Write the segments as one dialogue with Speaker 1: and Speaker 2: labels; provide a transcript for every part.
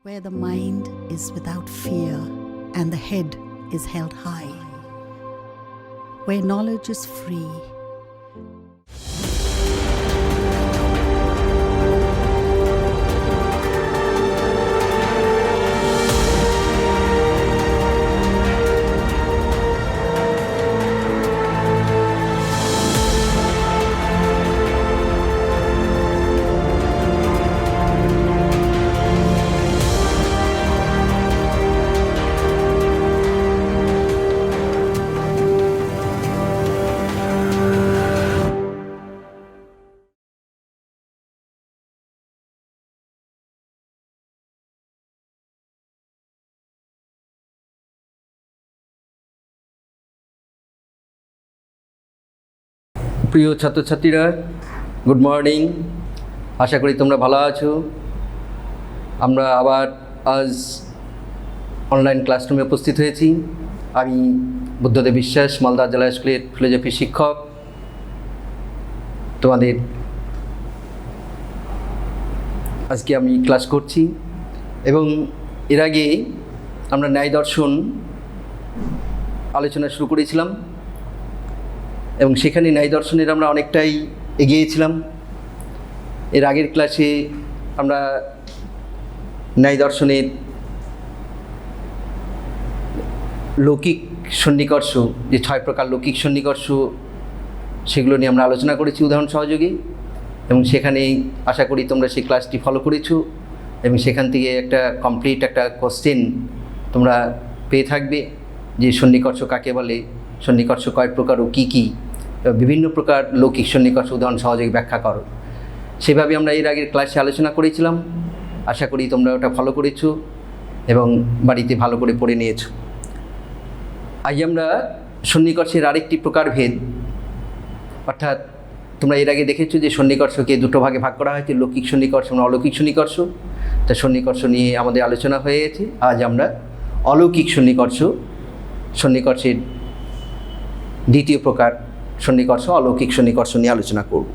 Speaker 1: where the mind is without fear and the head is held high, where knowledge is free.
Speaker 2: প্রিয় ছাত্রছাত্রীরা, good morning. আশা করি তোমরা ভালো আছো। আমরা আবার আজ অনলাইন ক্লাসরুমে উপস্থিত হয়েছি। আমি বুদ্ধদেব বিশ্বাস, মালদা জেলা স্কুলের ফিলোজফি শিক্ষক। তোমাদের আজকে আমি ক্লাস করছি এবং এর আগে আমরা ন্যায় দর্শন আলোচনা শুরু করেছিলাম এবং সেখানে ন্যায় দর্শনের আমরা অনেকটাই এগিয়েছিলাম। এর আগের ক্লাসে আমরা ন্যায় দর্শনের লৌকিক সন্নিকর্ষ, যে 6 প্রকার লৌকিক সন্নিকর্ষ, সেগুলো নিয়ে আমরা আলোচনা করেছি উদাহরণ সহযোগে, এবং সেখানে আশা করি তোমরা সেই ক্লাসটি ফলো করেছো এবং সেখান থেকে একটা কমপ্লিট একটা কোশ্চেন তোমরা পেয়ে থাকবে যে সন্নিকর্ষ কাকে বলে, সন্নিকর্ষ কয় প্রকার ও কী কী, বিভিন্ন প্রকার লৌকিক সন্নিকর্ষ উদাহরণ সহযোগে ব্যাখ্যা করো। সেভাবে আমরা এর আগের ক্লাসে আলোচনা করেছিলাম। আশা করি তোমরা ওটা ফলো করেছো এবং বাড়িতে ভালো করে পড়ে নিয়েছো। আজ আমরা সন্নিকর্ষের আরেকটি প্রকারভেদ, অর্থাৎ তোমরা এর আগে দেখেছো যে সন্নিকর্ষকে দুটো ভাগে ভাগ করা হয়েছে, লৌকিক সন্নিকর্ষ এবং অলৌকিক সন্নিকর্ষ। তা সন্নিকর্ষ নিয়ে আমাদের আলোচনা হয়ে গেছে। আজ আমরা অলৌকিক সন্নিকর্ষের দ্বিতীয় প্রকার সন্নিকর্ষ, অলৌকিক সন্নিকর্ষ নিয়ে আলোচনা করব।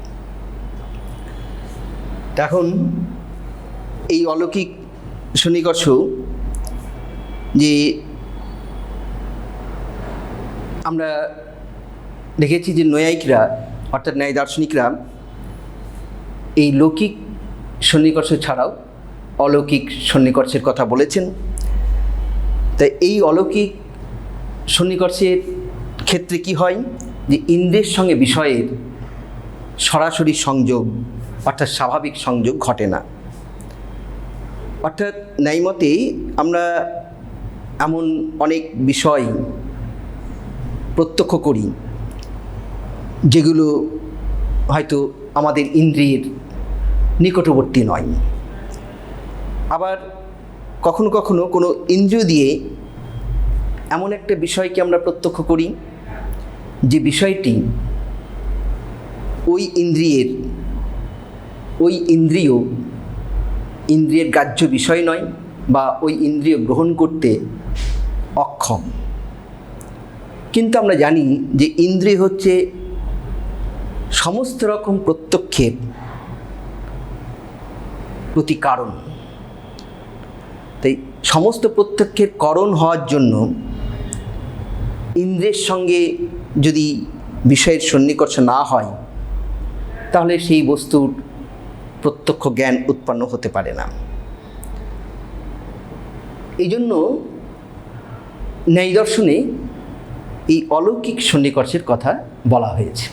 Speaker 2: এখন এই অলৌকিক সন্নিকর্ষ যে আমরা দেখেছি যে নৈয়ায়িকরা অর্থাৎ ন্যায় দার্শনিকরা এই লৌকিক সন্নিকর্ষ ছাড়াও অলৌকিক সন্নিকর্ষের কথা বলেছেন। তাই এই অলৌকিক সন্নিকর্ষের ক্ষেত্রে কি হয় যে ইন্দ্রিয়ের সঙ্গে বিষয়ের সরাসরি সংযোগ অর্থাৎ স্বাভাবিক সংযোগ ঘটে না। অর্থাৎ ন্যায়মতে আমরা এমন অনেক বিষয় প্রত্যক্ষ করি যেগুলো হয়তো আমাদের ইন্দ্রিয়ের নিকটবর্তী নয়। আবার কখনো কখনো কোনো ইন্দ্রিয় দিয়ে এমন একটা বিষয়কে আমরা প্রত্যক্ষ করি যে বিষয়টি ওই ইন্দ্রিয়ের গ্রাহ্য বিষয় নয় বা ওই ইন্দ্রিয় গ্রহণ করতে অক্ষম। কিন্তু আমরা জানি যে ইন্দ্রিয় হচ্ছে সমস্ত রকম প্রত্যক্ষের প্রতি কারণ। তাই সমস্ত প্রত্যক্ষের কারণ হওয়ার জন্য ইন্দ্রিয়ের সঙ্গে যদি বিষয়ের সন্নিকর্ষ না হয় তাহলে সেই বস্তুর প্রত্যক্ষ জ্ঞান উৎপন্ন হতে পারে না। এই জন্য ন্যায় দর্শনে এই অলৌকিক সন্নিকর্ষের কথা বলা হয়েছে।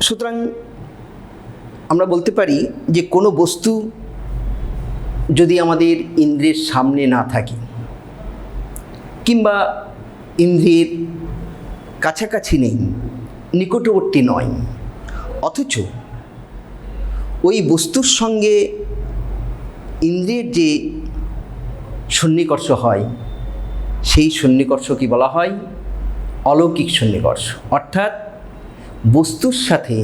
Speaker 2: সুতরাং আমরা বলতে পারি যে কোনো বস্তু যদি আমাদের ইন্দ্রিয়ের সামনে না থাকে কিংবা ইন্দ্রিয়ের কাছাকাছি নেই, নিকটবর্তী নয়, অথচ ওই বস্তুর সঙ্গে ইন্দ্রিয়ের যে সন্নিকর্ষ হয় সেই সন্নিকর্ষ কি বলা হয়? অলৌকিক সন্নিকর্ষ। অর্থাৎ বস্তুর সাথে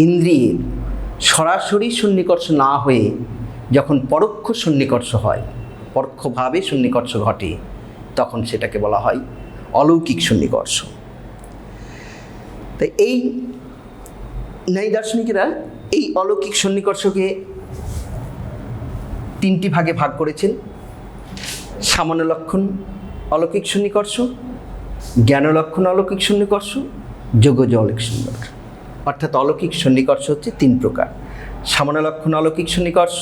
Speaker 2: ইন্দ্রিয়ের সরাসরি সন্নিকর্ষ না হয়ে যখন পরোক্ষ সন্নিকর্ষ হয়, পরোক্ষভাবে সন্নিকর্ষ ঘটে, তখন সেটাকে বলা হয় অলৌকিক সন্নিকর্ষ। তাই এই ন্যায় দার্শনিকেরা এই অলৌকিক সন্নিকর্ষকে তিনটি ভাগে ভাগ করেছেন: সামান্য লক্ষণ অলৌকিক সন্নিকর্ষ, জ্ঞান লক্ষণ অলৌকিক সন্নিকর্ষ, যোগজ অলৌকিক সন্নিকর্ষ। অর্থাৎ অলৌকিক সন্নিকর্ষ হচ্ছে তিন প্রকার: সামান্য লক্ষণ অলৌকিক সন্নিকর্ষ,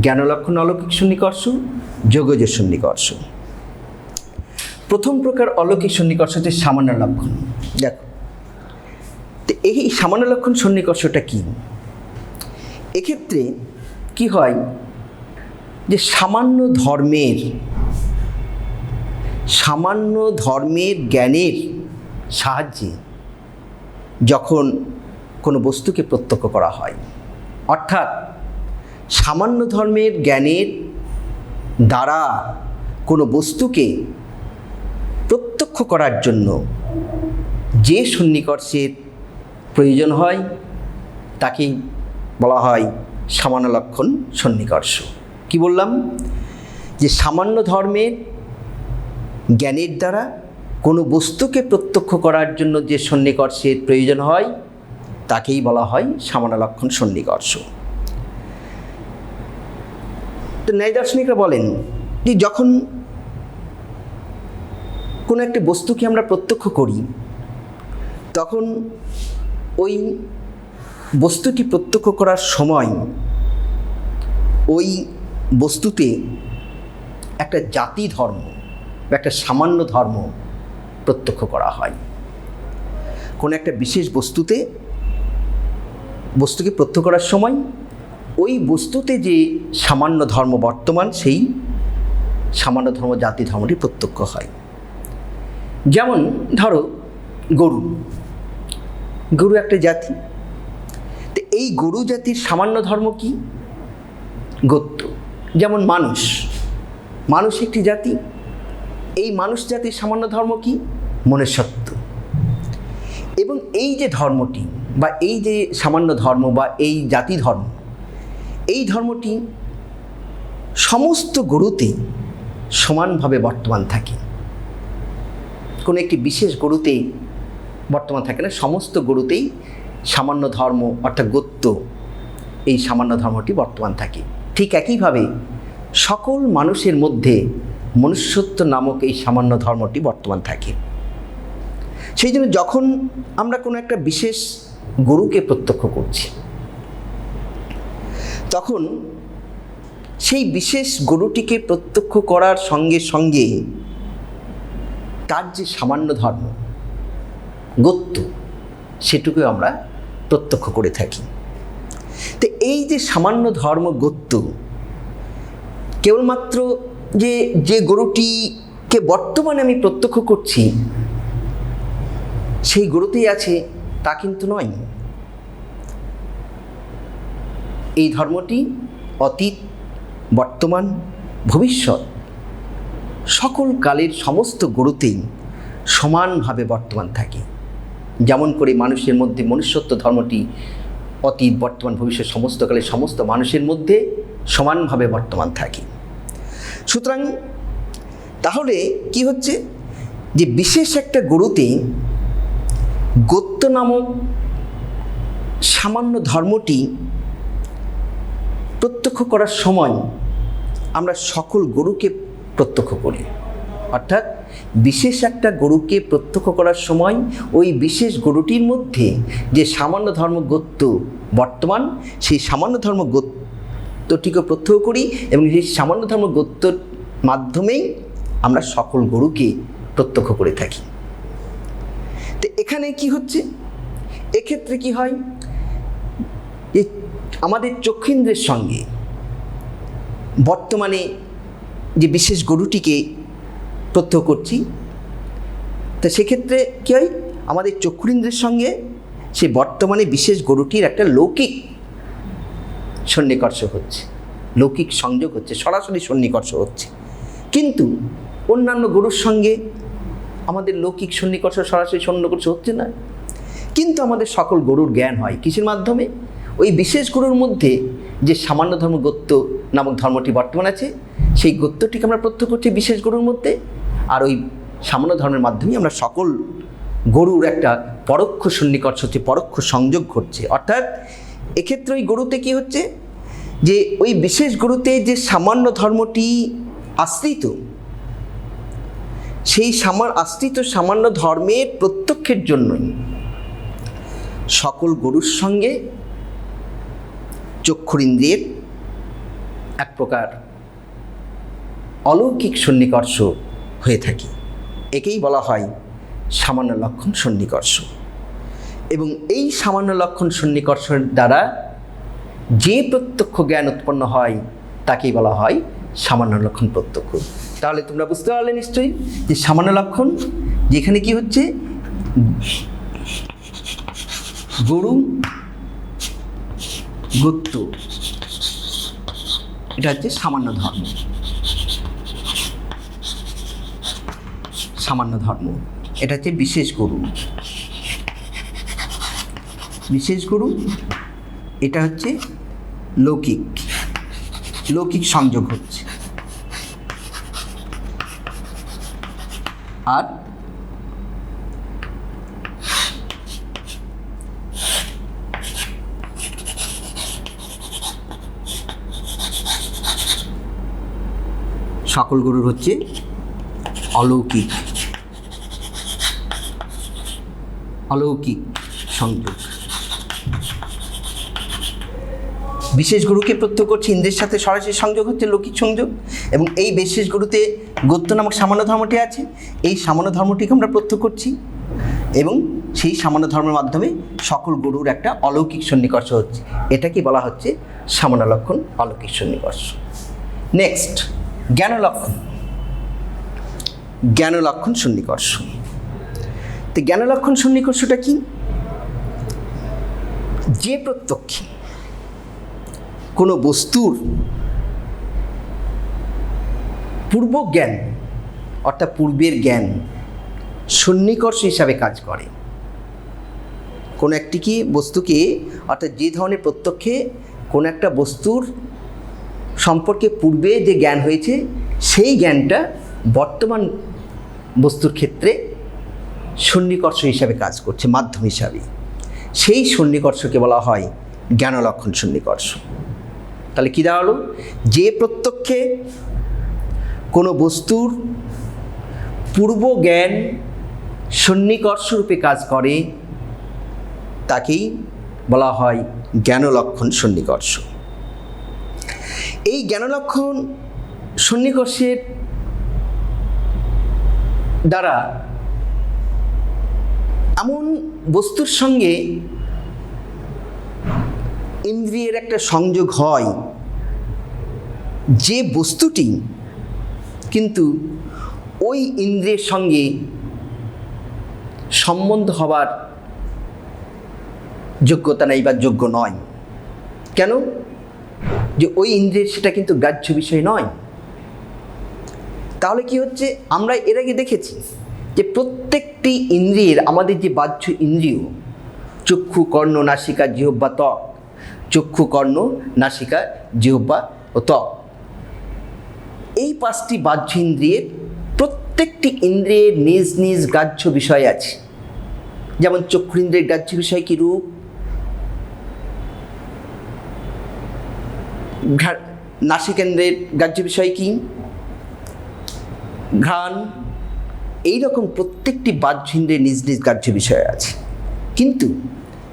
Speaker 2: জ্ঞান লক্ষণ অলৌকিক সন্নিকর্ষ, যোগজ সন্নিকর্ষ। প্রথম প্রকার অলৌকিক সন্নিকর্ষ হচ্ছে সামান্য লক্ষণ। দেখো, তো এই সামান্য লক্ষণ সন্নিকর্ষটা কি? এক্ষেত্রে কি হয় যে সামান্য ধর্মের জ্ঞানের সাহায্যে যখন কোনো বস্তুকে প্রত্যক্ষ করা হয়, অর্থাৎ সামান্য ধর্মের জ্ঞানের দ্বারা কোনো বস্তুকে প্রত্যক্ষ করার জন্য যে সন্নিকর্ষের প্রয়োজন হয় তাকেই বলা হয় সামান্য লক্ষণ সন্নিকর্ষ। কি বললাম? যে সামান্য ধর্মের জ্ঞানের দ্বারা কোনো বস্তুকে প্রত্যক্ষ করার জন্য যে সন্নিকর্ষের প্রয়োজন হয় তাকেই বলা হয় সামান্য লক্ষণ সন্নিকর্ষ। তো ন্যায় দার্শনিকরা বলেন যে যখন কোনো একটি বস্তুকে আমরা প্রত্যক্ষ করি তখন ওই বস্তুটি প্রত্যক্ষ করার সময় ওই বস্তুতে একটা জাতি ধর্ম বা একটা সামান্য ধর্ম প্রত্যক্ষ করা হয়। কোনো একটা বিশেষ বস্তুকে প্রত্যক্ষ করার সময় ওই বস্তুতে যে সামান্য ধর্ম বর্তমান, সেই সামান্য ধর্ম জাতি ধর্মটি প্রত্যক্ষ হয়। যেমন ধরো গরু একটা জাতি, তো এই গরু জাতির সামান্য ধর্ম কি? গোত্র। যেমন মানুষ একটি জাতি, এই মানুষ জাতির সামান্য ধর্ম কি? মনুষ্যত্ব। এবং এই যে ধর্মটি বা এই যে সামান্য ধর্ম বা এই জাতি ধর্ম, এই ধর্মটি সমস্ত গরুতে সমানভাবে বর্তমান থাকে। কোনো একটি বিশেষ গরুতে বর্তমান থাকে না, সমস্ত গরুতেই সামান্য ধর্ম অর্থাৎ গোত্র, এই সামান্য ধর্মটি বর্তমান থাকে। ঠিক একইভাবে সকল মানুষের মধ্যে মনুষ্যত্ব নামক এই সামান্য ধর্মটি বর্তমান থাকে। সেই জন্য যখন আমরা কোনো একটা বিশেষ গরুকে প্রত্যক্ষ করছি তখন সেই বিশেষ গরুটিকে প্রত্যক্ষ করার সঙ্গে সঙ্গে তার যে সামান্য ধর্ম গোত্র সেটুকু আমরা প্রত্যক্ষ করে থাকি। তো এই যে সামান্য ধর্ম গোত্র কেবলমাত্র যে গরুটিকে বর্তমানে আমি প্রত্যক্ষ করছি সেই গরুতেই আছে তা কিন্তু নয়। এই ধর্মটি অতীত, বর্তমান, ভবিষ্যৎ সকল কালের সমস্ত গরুতেই সমানভাবে বর্তমান থাকে। যেমন করে মানুষের মধ্যে মনুষ্যত্ব ধর্মটি অতীত, বর্তমান, ভবিষ্যৎ সমস্ত কালের সমস্ত মানুষের মধ্যে সমানভাবে বর্তমান থাকে। সুতরাং তাহলে কি হচ্ছে যে বিশেষ একটা গরুতে গোত্র নামক সামান্য ধর্মটি প্রত্যক্ষ করার সময় আমরা সকল গরুকে প্রত্যক্ষ করি। অর্থাৎ বিশেষ একটা গরুকে প্রত্যক্ষ করার সময় ওই বিশেষ গরুটির মধ্যে যে সামান্য ধর্ম গোত্র বর্তমান, সেই সামান্য ধর্ম গোত্রটিকে প্রত্যক্ষ করি এবং সেই সামান্য ধর্ম গোত্রর মাধ্যমেই আমরা সকল গরুকে প্রত্যক্ষ করে থাকি। তো এখানে কি হচ্ছে? এক্ষেত্রে কি হয় যে আমাদের চক্ষুইন্দ্রের সঙ্গে বর্তমানে যে বিশেষ গরুটিকে প্রত্যক্ষ করছি, তো সেক্ষেত্রে কী হয়? আমাদের চক্ষুইন্দ্রের সঙ্গে সেই বর্তমানে বিশেষ গরুটির একটা লৌকিক সন্নিকর্ষ হচ্ছে, লৌকিক সংযোগ হচ্ছে, সরাসরি সন্নিকর্ষ হচ্ছে। কিন্তু অন্যান্য গরুর সঙ্গে আমাদের লৌকিক সন্নিকর্ষ, সরাসরি সন্নিকর্ষ হচ্ছে না। কিন্তু আমাদের সকল গরুর জ্ঞান হয় কিসের মাধ্যমে? ওই বিশেষ গরুর মধ্যে যে সামান্য ধর্ম গোত্র নামক ধর্মটি বর্তমান আছে, সেই গোত্রটিকে আমরা প্রত্যক্ষ করছি বিশেষ গরুর মধ্যে, আর ওই সামান্য ধর্মের মাধ্যমে আমরা সকল গরুর একটা পরোক্ষ সন্নিকর্ষ হচ্ছে, পরোক্ষ সংযোগ ঘটছে। অর্থাৎ এক্ষেত্রে ওই গরুতে কি হচ্ছে যে ওই বিশেষ গুরুতে যে সামান্য ধর্মটি আশ্রিত, সেই আশ্রিত সামান্য ধর্মের প্রত্যক্ষের জন্যই সকল গরুর সঙ্গে চক্ষুরিন্দ্রিয়ের এক প্রকার অলৌকিক সন্নিকর্ষ হয়ে থাকে। একেই বলা হয় সামান্য লক্ষণ সন্নিকর্ষ। এবং এই সামান্য লক্ষণ সন্নিকর্ষের দ্বারা যে প্রত্যক্ষ জ্ঞান উৎপন্ন হয় তাকেই বলা হয় সামান্য লক্ষণ প্রত্যক্ষ। তাহলে তোমরা বুঝতে পারলে নিশ্চয়ই যে সামান্য লক্ষণ যেখানে কি হচ্ছে, গরু গোত্র, এটা হচ্ছে সামান্য ধর্ম। সামান্য ধর্ম এটা হচ্ছে বিশেষ গরু। বিশেষ গরু এটা হচ্ছে লৌকিক, লৌকিক সংযোগ হচ্ছে। আর সকল গরুর হচ্ছে অলৌকিক, অলৌকিক সংযোগ। বিশেষ গুরুকে প্রত্যক্ষ করছে, ইন্দ্রের সাথে সরাসরি সংযোগ হচ্ছে লৌকিক সংযোগ। এবং এই বিশেষ গুরুতে গোত্র নামক সামান্য ধর্মটি আছে, এই সামান্য ধর্মটিকে আমরা প্রত্যক্ষ করছি এবং সেই সামান্য ধর্মের মাধ্যমে সকল গরুর একটা অলৌকিক সন্নিকর্ষ হচ্ছে। এটাকে বলা হচ্ছে সামান্য লক্ষণ অলৌকিক সন্নিকর্ষ। নেক্সট, জ্ঞান লক্ষণ। জ্ঞান লক্ষণ সন্নিকর্ষ। তো জ্ঞান লক্ষণ সন্নিকর্ষটা কি? যে প্রত্যক্ষে কোনো বস্তুর পূর্ব জ্ঞান অর্থাৎ পূর্বের জ্ঞান সন্নিকর্ষ হিসাবে কাজ করে। কোনো একটি কি বস্তুকে, অর্থাৎ যে ধরনের প্রত্যক্ষে কোনো একটা বস্তুর সম্পর্কে পূর্বে যে জ্ঞান হয়েছে সেই জ্ঞানটা বর্তমান বস্তুর ক্ষেত্রে সন্নিকর্ষ হিসাবে কাজ করছে, মাধ্যম হিসাবে। সেই সন্নিকর্ষকে বলা হয় জ্ঞান লক্ষণ সন্নিকর্ষ। তাহলে কী দাঁড়ালো? যে প্রত্যক্ষে কোনো বস্তুর পূর্ব জ্ঞান সন্নিকর্ষ রূপে কাজ করে তাকেই বলা হয় জ্ঞান লক্ষণ সন্নিকর্ষ। এই জ্ঞান লক্ষণ সন্নিকর্ষের দ্বারা এমন বস্তুর সঙ্গে ইন্দ্রিয়ের একটা সংযোগ হয় যে বস্তুটি কিন্তু ওই ইন্দ্রিয়ের সঙ্গে সম্বন্ধ হবার যোগ্যতা নেই বা যোগ্য নয়। কেন? যে ওই ইন্দ্রিয়ের সেটা কিন্তু গ্রাহ্য বিষয় নয়। তাহলে কি হচ্ছে, আমরা এর আগে দেখেছি যে প্রত্যেকটি ইন্দ্রিয়ের, আমাদের যে বাহ্য ইন্দ্রিয় চক্ষু, কর্ণ, নাসিকা, জিহ্বা, ত্বক, চক্ষু, কর্ণ, নাসিকা, জিহ্বা ও ত্বক, এই পাঁচটি বাহ্য ইন্দ্রিয়ের প্রত্যেকটি ইন্দ্রিয়ের নিজ নিজ গ্রাহ্য বিষয় আছে। যেমন চক্ষুরিন্দ্রিয়ের গ্রাহ্য বিষয় কি? রূপ। নাসিকেন্দ্রের গ্রাহ্য বিষয় কি? ঘ্রাণ। এইরকম প্রত্যেকটি বাহ্য ইন্দ্রিয়ের নিজ নিজ গ্রাহ্য বিষয় আছে। কিন্তু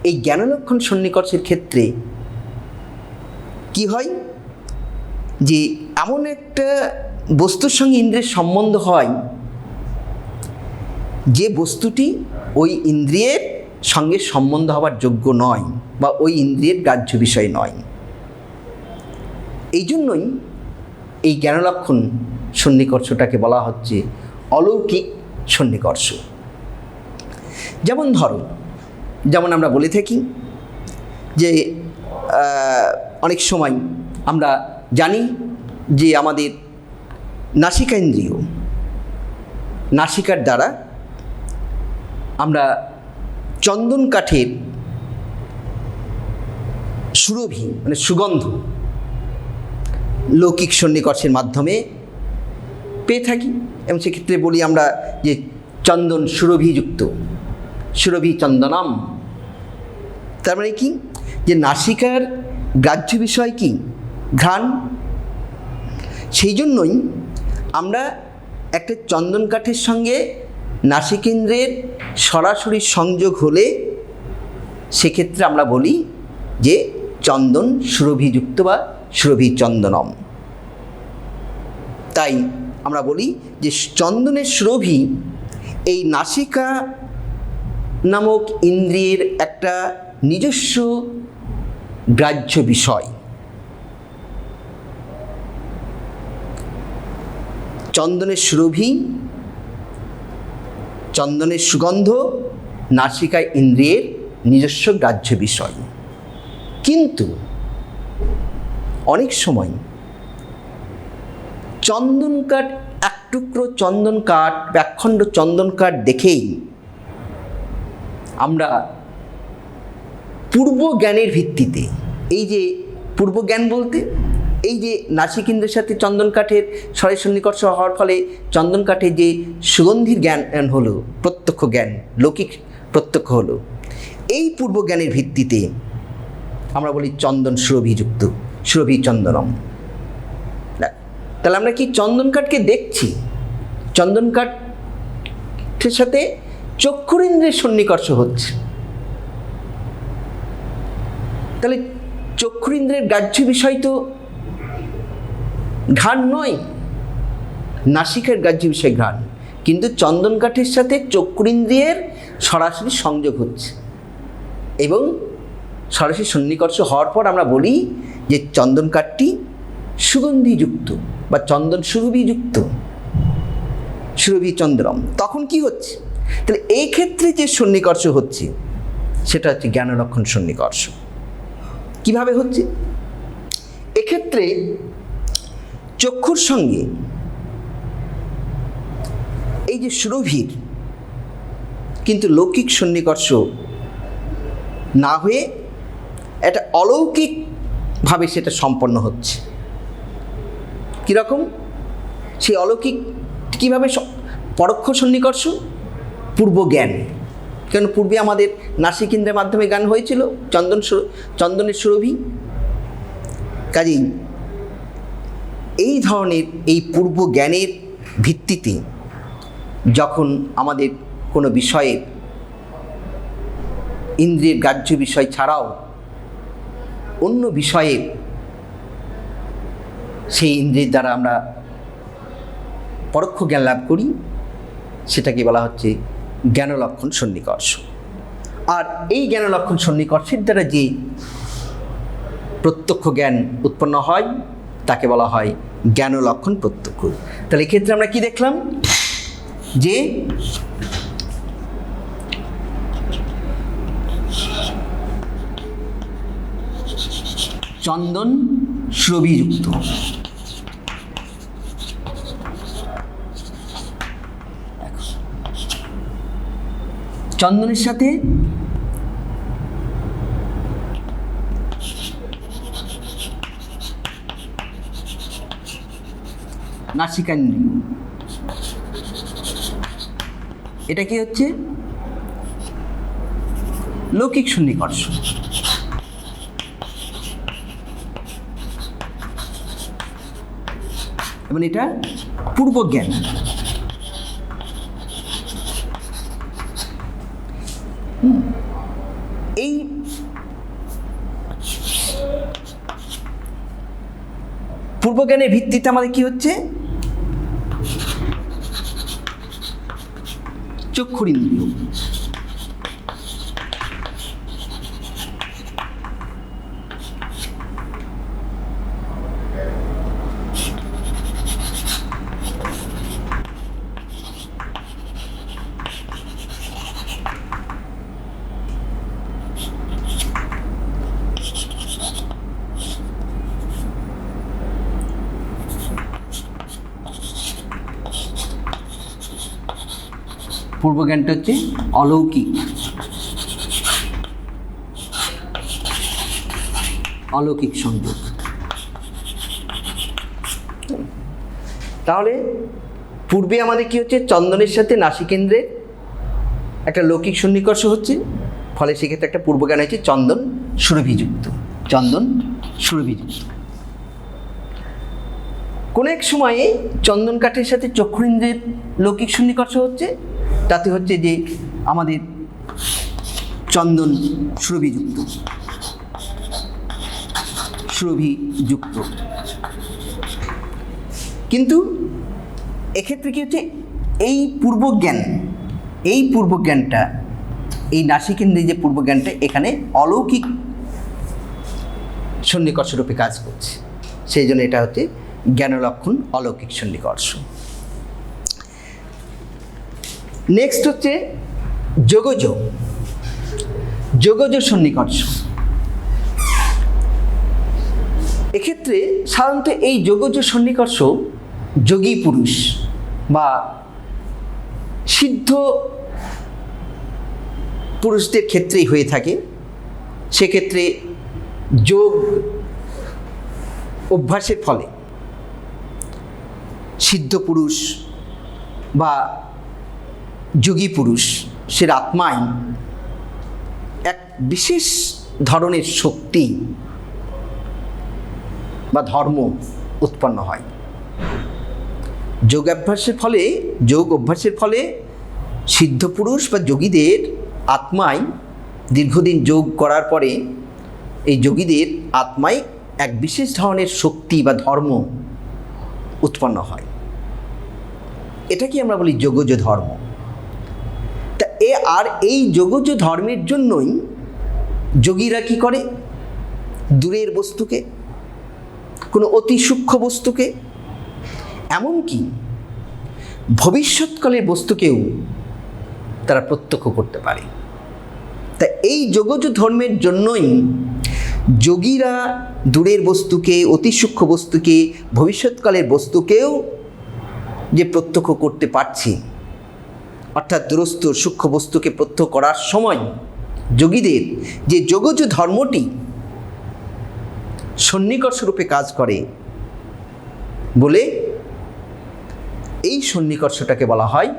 Speaker 2: এই জ্ঞানলক্ষণ সন্নিকর্ষের ক্ষেত্রে কি হয়, যে এমন একটা বস্তুর সঙ্গে ইন্দ্রিয়ের সম্বন্ধ হয় যে বস্তুটি ওই ইন্দ্রিয়ের সঙ্গে সম্বন্ধ হওয়ার যোগ্য নয় বা ওই ইন্দ্রিয়ের গ্রাহ্য বিষয় নয়। এই জন্যই এই জ্ঞানলক্ষণ সন্নিকর্ষটাকে বলা হচ্ছে অলৌকিক সন্নিকর্ষ। যেমন ধরো, যেমন আমরা বলে থাকি যে অনেক সময় আমরা জানি যে আমাদের নাসিকা ইন্দ্রিয়, নাসিকার দ্বারা আমরা চন্দন কাঠের সুরভি মানে সুগন্ধ লৌকিক সন্নিকর্ষের মাধ্যমে পেয়ে থাকি। এবং সেক্ষেত্রে বলি আমরা যে চন্দন সুরভিযুক্ত, সুরভি চন্দনম। তার মানে কি, যে নাসিকার গ্রাহ্য বিষয় কি? ঘ্রাণ। সেই জন্যই আমরা একটা চন্দন কাঠের সঙ্গে নাসিকেন্দ্রের সরাসরি সংযোগ হলে সেক্ষেত্রে আমরা বলি যে চন্দন সুরভিযুক্ত বা সুরভি চন্দনম। তাই আমরা বলি যে চন্দনের সুরভি এই নাসিকা নামক ইন্দ্রিয়ের একটা নিজস্ব গ্রাহ্য বিষয়। চন্দনের সুরভি, চন্দনের সুগন্ধ নাসিকা ইন্দ্রিয়ের নিজস্ব গ্রাহ্য বিষয়। কিন্তু অনেক সময় চন্দন কাঠ, এক টুকরো চন্দন কাঠ, একখণ্ড চন্দন কাঠ দেখেই আমরা পূর্ব জ্ঞানের ভিত্তিতে, এই যে পূর্ব জ্ঞান বলতে এই যে নাসিকেন্দ্রের সাথে চন্দন কাঠের সরাসরি সন্নিকর্ষ হওয়ার ফলে চন্দন কাঠের যে সুগন্ধির জ্ঞান হলো, প্রত্যক্ষ জ্ঞান, লৌকিক প্রত্যক্ষ হলো, এই পূর্ব জ্ঞানের ভিত্তিতে আমরা বলি চন্দন সুরভিযুক্ত, সুরভি চন্দনম। তাহলে আমরা কি চন্দন কাঠকে দেখছি, চন্দন কাঠের সাথে চক্ষুরিন্দ্রের সন্নিকর্ষ হচ্ছে। তাহলে চক্ষুরিন্দ্রের গ্রাহ্য বিষয় তো ঘ্রাণ নয়, নাসিকার গ্রাহ্য বিষয় ঘ্রাণ, কিন্তু চন্দন কাঠের সাথে চক্ষুরিন্দ্রিয়ের সরাসরি সংযোগ হচ্ছে এবং সরাসরি সন্নিকর্ষ হওয়ার পর আমরা বলি যে চন্দন কাঠটি সুগন্ধিযুক্ত বা চন্দন সুরভিযুক্ত, সুরভি চন্দনম। তখন কি হচ্ছে? তাহলে এই ক্ষেত্রে যে সন্নিকর্ষ হচ্ছে সেটা হচ্ছে জ্ঞানলক্ষণ সন্নিকর্ষ। কিভাবে হচ্ছে? এক্ষেত্রে চক্ষুর সঙ্গে এই যে সুরভির কিন্তু লৌকিক সন্নিকর্ষ না হয়ে এটা অলৌকিকভাবে সেটা সম্পন্ন হচ্ছে। কীরকম? সেই অলৌকিক কীভাবে? পরোক্ষ সন্নিকর্ষ, পূর্ব জ্ঞান। কেন পূর্বে আমাদের নাসিকেন্দ্রের মাধ্যমে জ্ঞান হয়েছিল চন্দনের সুরভি। কাজেই এই ধরনের এই পূর্ব জ্ঞানের ভিত্তিতে যখন আমাদের কোনো বিষয়ে ইন্দ্রিয়ের গ্রাহ্য বিষয় ছাড়াও অন্য বিষয়ে সেই ইন্দ্রিয়ের দ্বারা আমরা পরোক্ষ জ্ঞান লাভ করি, সেটাকে বলা হচ্ছে জ্ঞানলক্ষণ সন্নিকর্ষ। আর এই জ্ঞানলক্ষণ সন্নিকর্ষের দ্বারা যে প্রত্যক্ষ জ্ঞান উৎপন্ন হয় তাকে বলা হয় জ্ঞানলক্ষণ প্রত্যক্ষ। তাহলে এক্ষেত্রে আমরা কি দেখলাম? যে চন্দন সুরভিযুক্ত, চন্দনের সাথে নাসিকান্দ্রিয়, এটা কি হচ্ছে? লৌকিক সন্নিকর্ষ। এবং এটা পূর্ব জ্ঞান। এই পূর্বজ্ঞানের ভিত্তিতে আমাদের কি হচ্ছে? চক্ষুরিন্দ্রিয়। পূর্বজ্ঞানটা হচ্ছে অলৌকিক, অলৌকিক সংযোগ। তাহলে পূর্বে আমাদের কি হচ্ছে? চন্দনের সাথে নাসিকেন্দ্রের একটা লৌকিক সন্নিকর্ষ হচ্ছে, ফলে সেক্ষেত্রে একটা পূর্বজ্ঞান হচ্ছে চন্দন সুরভিযুক্ত, চন্দন সুরভিযুক্ত। কোনো এক সময়ে চন্দন কাঠের সাথে চক্ষুরিন্দ্রের লৌকিক সন্নিকর্ষ হচ্ছে, তাতে হচ্ছে যে আমাদের চন্দন সুরভিযুক্ত। কিন্তু এক্ষেত্রে কি হচ্ছে, এই পূর্বজ্ঞানটা এই নাসিকেন্দ্রের যে পূর্বজ্ঞানটা এখানে অলৌকিক সন্নিকর্ষ রূপে কাজ করছে, সেই জন্য এটা হচ্ছে জ্ঞানলক্ষণ অলৌকিক সন্নিকর্ষ। নেক্সট হচ্ছে যোগজ সন্নিকর্ষ। এক্ষেত্রে সাধারণত এই যোগজ সন্নিকর্ষ যোগী পুরুষ বা সিদ্ধ পুরুষদের ক্ষেত্রেই হয়ে থাকে। সেক্ষেত্রে যোগ অভ্যাসের ফলে সিদ্ধ পুরুষ বা যোগী পুরুষ সে আত্মায় এক বিশেষ ধরনের শক্তি বা ধর্ম উৎপন্ন হয়। যোগ অভ্যাসের ফলে সিদ্ধ পুরুষ বা যোগীদের আত্মায় দীর্ঘদিন যোগ করার পরে এই যোগীদের আত্মায় এক বিশেষ ধরনের শক্তি বা ধর্ম উৎপন্ন হয়। এটাকে আমরা বলি যোগজ ধর্ম। তা এই যোগজ ধর্মের জন্যই যোগীরা কি করে, দূরের বস্তুকে, কোনো অতি সূক্ষ্ম বস্তুকে, এমনকি ভবিষ্যৎকালের বস্তুকেও তারা প্রত্যক্ষ করতে পারে। তা এই যোগজ ধর্মের জন্যই যোগীরা দূরের বস্তুকে, অতি সূক্ষ্ম বস্তুকে, ভবিষ্যৎকালের বস্তুকেও যে প্রত্যক্ষ করতে পারছে, অর্থাৎ দূরস্থ সূক্ষ্ম বস্তুকে প্রত্যক্ষ করার সময় যোগীদের যে যোগজ ধর্মটি সন্নিকর্ষ রূপে কাজ করে বলে এই সন্নিকর্ষটাকে বলা হয়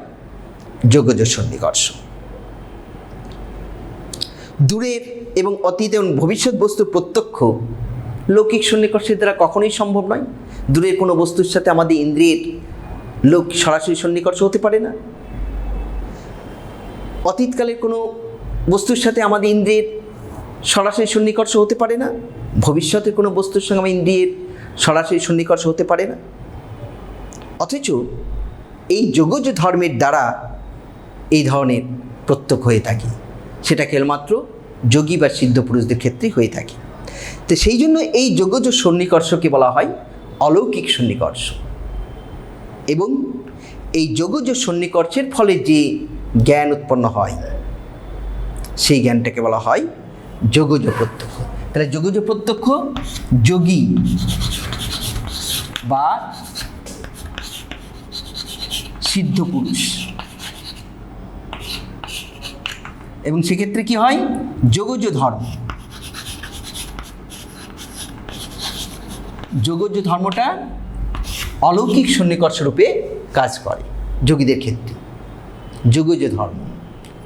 Speaker 2: যোগজ সন্নিকর্ষ। দূরের এবং অতীত এবং ভবিষ্যৎ বস্তুর প্রত্যক্ষ লৌকিক সন্নিকর্ষের দ্বারা কখনোই সম্ভব নয়। দূরের কোনো বস্তুর সাথে আমাদের ইন্দ্রিয়ের সরাসরি সন্নিকর্ষ হতে পারে না। অতীতকালের কোনো বস্তুর সাথে আমাদের ইন্দ্রিয়ের সরাসরি সন্নিকর্ষ হতে পারে না। ভবিষ্যতের কোনো বস্তুর সঙ্গে আমার ইন্দ্রিয়ের সরাসরি সন্নিকর্ষ হতে পারে না। অথচ এই যোগজ ধর্মের দ্বারা এই ধরনের প্রত্যক্ষ হয়ে থাকে, সেটা কেবলমাত্র যোগী বা সিদ্ধ পুরুষদের ক্ষেত্রেই হয়ে থাকে। তো সেই জন্য এই যোগজ সন্নিকর্ষকে বলা হয় অলৌকিক সন্নিকর্ষ। এবং এই যোগজ সন্নিকর্ষের ফলে যে জ্ঞান উৎপন্ন হয় সেই জ্ঞানটাকে বলা হয় যোগজ প্রত্যক্ষ। তাহলে যোগজ প্রত্যক্ষ যোগী বা সিদ্ধ পুরুষ, এবং সেক্ষেত্রে কি হয়, যোগজ ধর্মটা অলৌকিক সন্নিকর্ষ রূপে কাজ করে যোগীদের ক্ষেত্রে। যোগজ ধর্ম,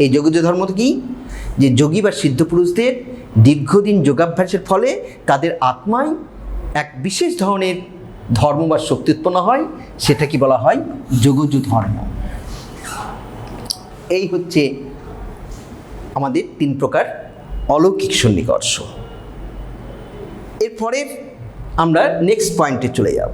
Speaker 2: এই যোগজ ধর্ম কি, যে যোগী বা সিদ্ধ পুরুষদের দীর্ঘদিন যোগাভ্যাসের ফলে তাদের আত্মায় এক বিশেষ ধরনের ধর্ম বা শক্তি উৎপন্ন হয়, সেটা কি বলা হয় যোগজ ধর্ম। এই হচ্ছে আমাদের 3 প্রকার অলৌকিক সন্নিকর্ষ। এরপরে আমরা নেক্সট পয়েন্টে চলে যাব।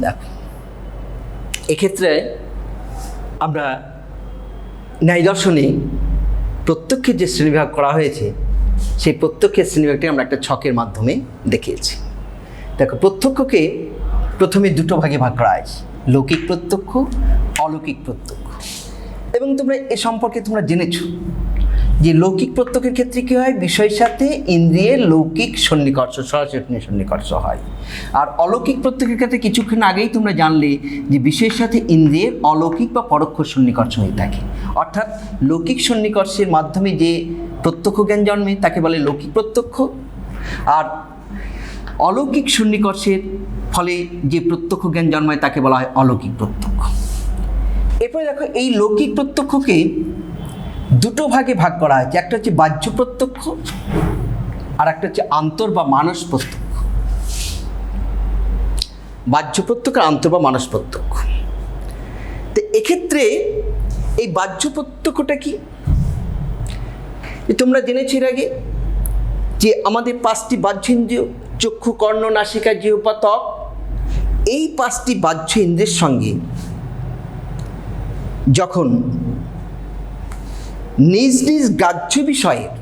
Speaker 2: দেখো, এক্ষেত্রে আমরা ন্যায় দর্শনে প্রত্যক্ষের যে শ্রেণীবিভাগ করা হয়েছে সেই প্রত্যক্ষের শ্রেণীবিভাগটি আমরা একটা ছকের মাধ্যমে দেখিয়েছি। দেখো, প্রত্যক্ষকে প্রথমে দুটো ভাগে ভাগ করা হয়েছে, লৌকিক প্রত্যক্ষ, অলৌকিক প্রত্যক্ষ। এবং তোমরা এ সম্পর্কে তোমরা জেনেছো যে লৌকিক প্রত্যক্ষের ক্ষেত্রে কী হয়, বিষয়ের সাথে ইন্দ্রিয়ের লৌকিক সন্নিকর্ষ, সরাসরি সন্নিকর্ষ হয়। আর অলৌকিক প্রত্যক্ষের ক্ষেত্রে কিছুক্ষণ আগেই তোমরা জানলে যে বিষয়ের সাথে ইন্দ্রিয়ের অলৌকিক বা পরোক্ষ সন্নিকর্ষ হয়ে থাকে। অর্থাৎ লৌকিক সন্নিকর্ষের মাধ্যমে যে প্রত্যক্ষ জ্ঞান জন্মে তাকে বলে লৌকিক প্রত্যক্ষ, আর অলৌকিক সন্নিকর্ষের ফলে যে প্রত্যক্ষ জ্ঞান জন্মায় তাকে বলা হয় অলৌকিক প্রত্যক্ষ। এরপরে দেখো, এই লৌকিক প্রত্যক্ষকে দুটো ভাগে ভাগ করা হয়েছে, একটা হচ্ছে বাহ্য প্রত্যক্ষ আর একটা হচ্ছে আন্তর বা মানস প্রত্যক্ষ। বাহ্য প্রত্যক্ষ আর আন্তর বা মানস প্রত্যক্ষ। তো এক্ষেত্রে এই বাহ্য প্রত্যক্ষটা কি, তোমরা জেনেছো এর আগে যে আমাদের 5টি বাহ্যেন্দ্রিয়, চক্ষু, কর্ণ, নাসিকা, জিহ্বা, ত্বক, এই 5টি বাহ্য ইন্দ্রিয়ের সঙ্গে যখন নিজ নিজ গ্রাহ্য বিষয়ের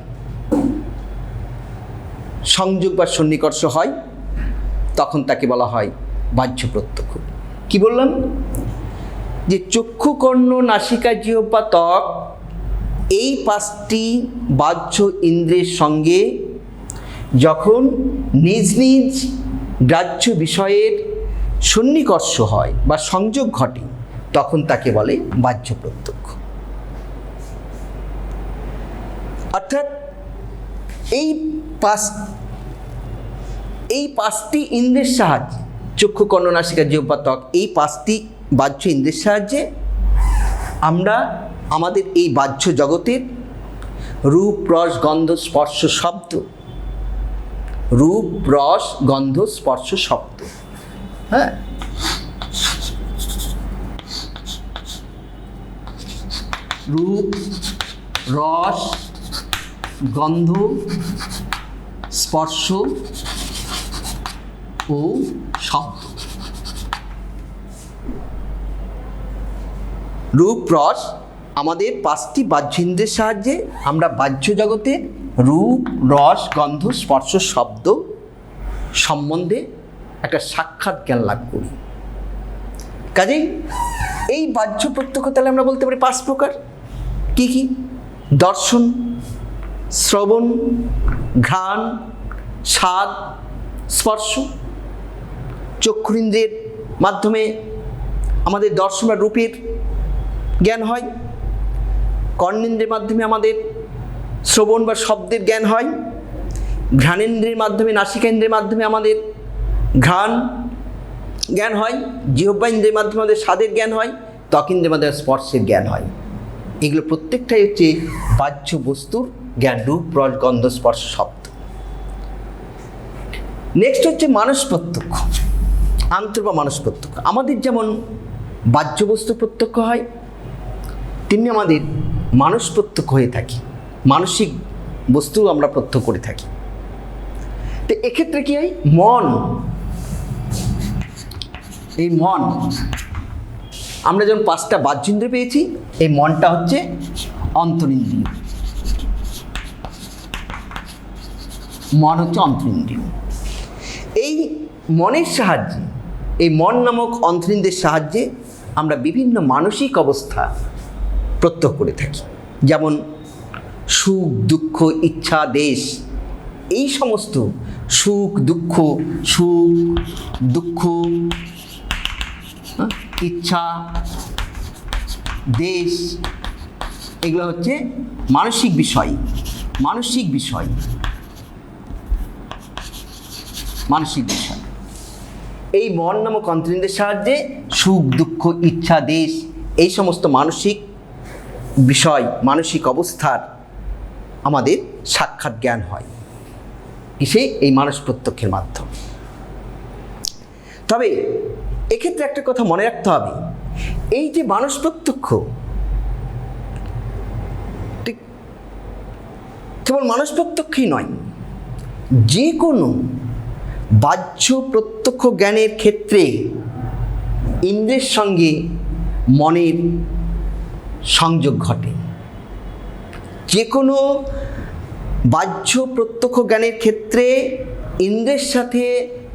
Speaker 2: সংযোগ বা সন্নিকর্ষ হয় তখন তাকে বলা হয় বাহ্য প্রত্যক্ষ। কি বললাম, যে চক্ষু, কর্ণ, নাসিকা, জিহ্বা, ত্বক, এই 5টি বাহ্য ইন্দ্রিয়ের সঙ্গে যখন নিজ নিজ গ্রাহ্য বিষয়ের সন্নিকর্ষ হয় বা সংযোগ ঘটে তখন তাকে বলে বাহ্য প্রত্যক্ষ। অর্থাৎ এই 5টি ইন্দ্রিয়ের সাহায্যে, চক্ষু, কর্ণ, নাসিকা, জিহ্বা, ত্বক, এই 5টি বাহ্য ইন্দ্রিয়ের সাহায্যে আমরা আমাদের এই বাহ্য জগতের রূপ, রস, গন্ধ, স্পর্শ, শব্দ, রূপ, রস, গন্ধ, স্পর্শ, শব্দ, হ্যাঁ, রূপ, রস, গন্ধ, স্পর্শ ও শব্দ। রূপ, রস, আমাদের 5টি বাহ্যেন্দ্রিয়ের সাহায্যে আমরা বাহ্য জগতে রূপ, রস, গন্ধ, স্পর্শ, শব্দ সম্বন্ধে একটা সাক্ষাৎ জ্ঞান লাভ করি। কাজেই এই বাহ্য প্রত্যক্ষ তাহলে আমরা বলতে পারি 5 প্রকার। কি কি? দর্শন, শ্রবণ, ঘ্রাণ, স্বাদ, স্পর্শ। চক্ষুরিন্দ্রের মাধ্যমে আমাদের দর্শন বা রূপের জ্ঞান হয়, কর্ণেন্দ্রের মাধ্যমে আমাদের শ্রবণ বা শব্দের জ্ঞান হয়, ঘ্রাণেন্দ্রের মাধ্যমে, নাসিকেন্দ্রের মাধ্যমে আমাদের ঘ্রাণ জ্ঞান হয়, জিহ্বা ইন্দ্রের মাধ্যমে আমাদের স্বাদের জ্ঞান হয়, ত্বকেন্দ্রের মাধ্যমে স্পর্শের জ্ঞান হয়। এগুলো প্রত্যেকটাই হচ্ছে বাহ্য বস্তুর জ্ঞান, রূপ, রস, গন্ধ, স্পর্শ, শব্দ। নেক্সট হচ্ছে মানস প্রত্যক্ষ, আন্তর বা মানস প্রত্যক্ষ। আমাদের যেমন বাহ্য বস্তু প্রত্যক্ষ হয় তেমনি আমাদের মানস প্রত্যক্ষ হয়ে থাকে, মানসিক বস্তু আমরা প্রত্যক্ষ করে থাকি। তো এক্ষেত্রে কি হয়, মন, এই মন আমরা যেমন 5টা বাহ্যেন্দ্রিয় পেয়েছি, এই মনটা হচ্ছে অন্তরিন্দ্রিয়, মন হচ্ছে অন্তরিন্দ্রিয়। এই মনের সাহায্যে, এই মন নামক অন্তরিন্দ্রিয়ের সাহায্যে আমরা বিভিন্ন মানসিক অবস্থা প্রত্যক্ষ করে থাকি। যেমন সুখ, দুঃখ, ইচ্ছা, দেশ, এই সমস্ত সুখ, দুঃখ, ইচ্ছা, দেশ, এগুলো হচ্ছে মানসিক বিষয়। এই মন নামক অন্তরিন্দ্রের সাহায্যে সুখ, দুঃখ, ইচ্ছা, দেশ, এই সমস্ত মানসিক বিষয়, মানসিক অবস্থার আমাদের সাক্ষাৎ জ্ঞান হয় কিসে? এই মানস প্রত্যক্ষের মাধ্যমে। তবে এক্ষেত্রে একটা কথা মনে রাখতে হবে, এই যে মানস প্রত্যক্ষ, ঠিক কেবল মানস প্রত্যক্ষই নয়, যে কোনো বাহ্য প্রত্যক্ষ জ্ঞানের ক্ষেত্রে ইন্দ্রের সঙ্গে মনের সংযোগ ঘটে। যে কোনো বাহ্য প্রত্যক্ষ জ্ঞানের ক্ষেত্রে ইন্দ্রের সাথে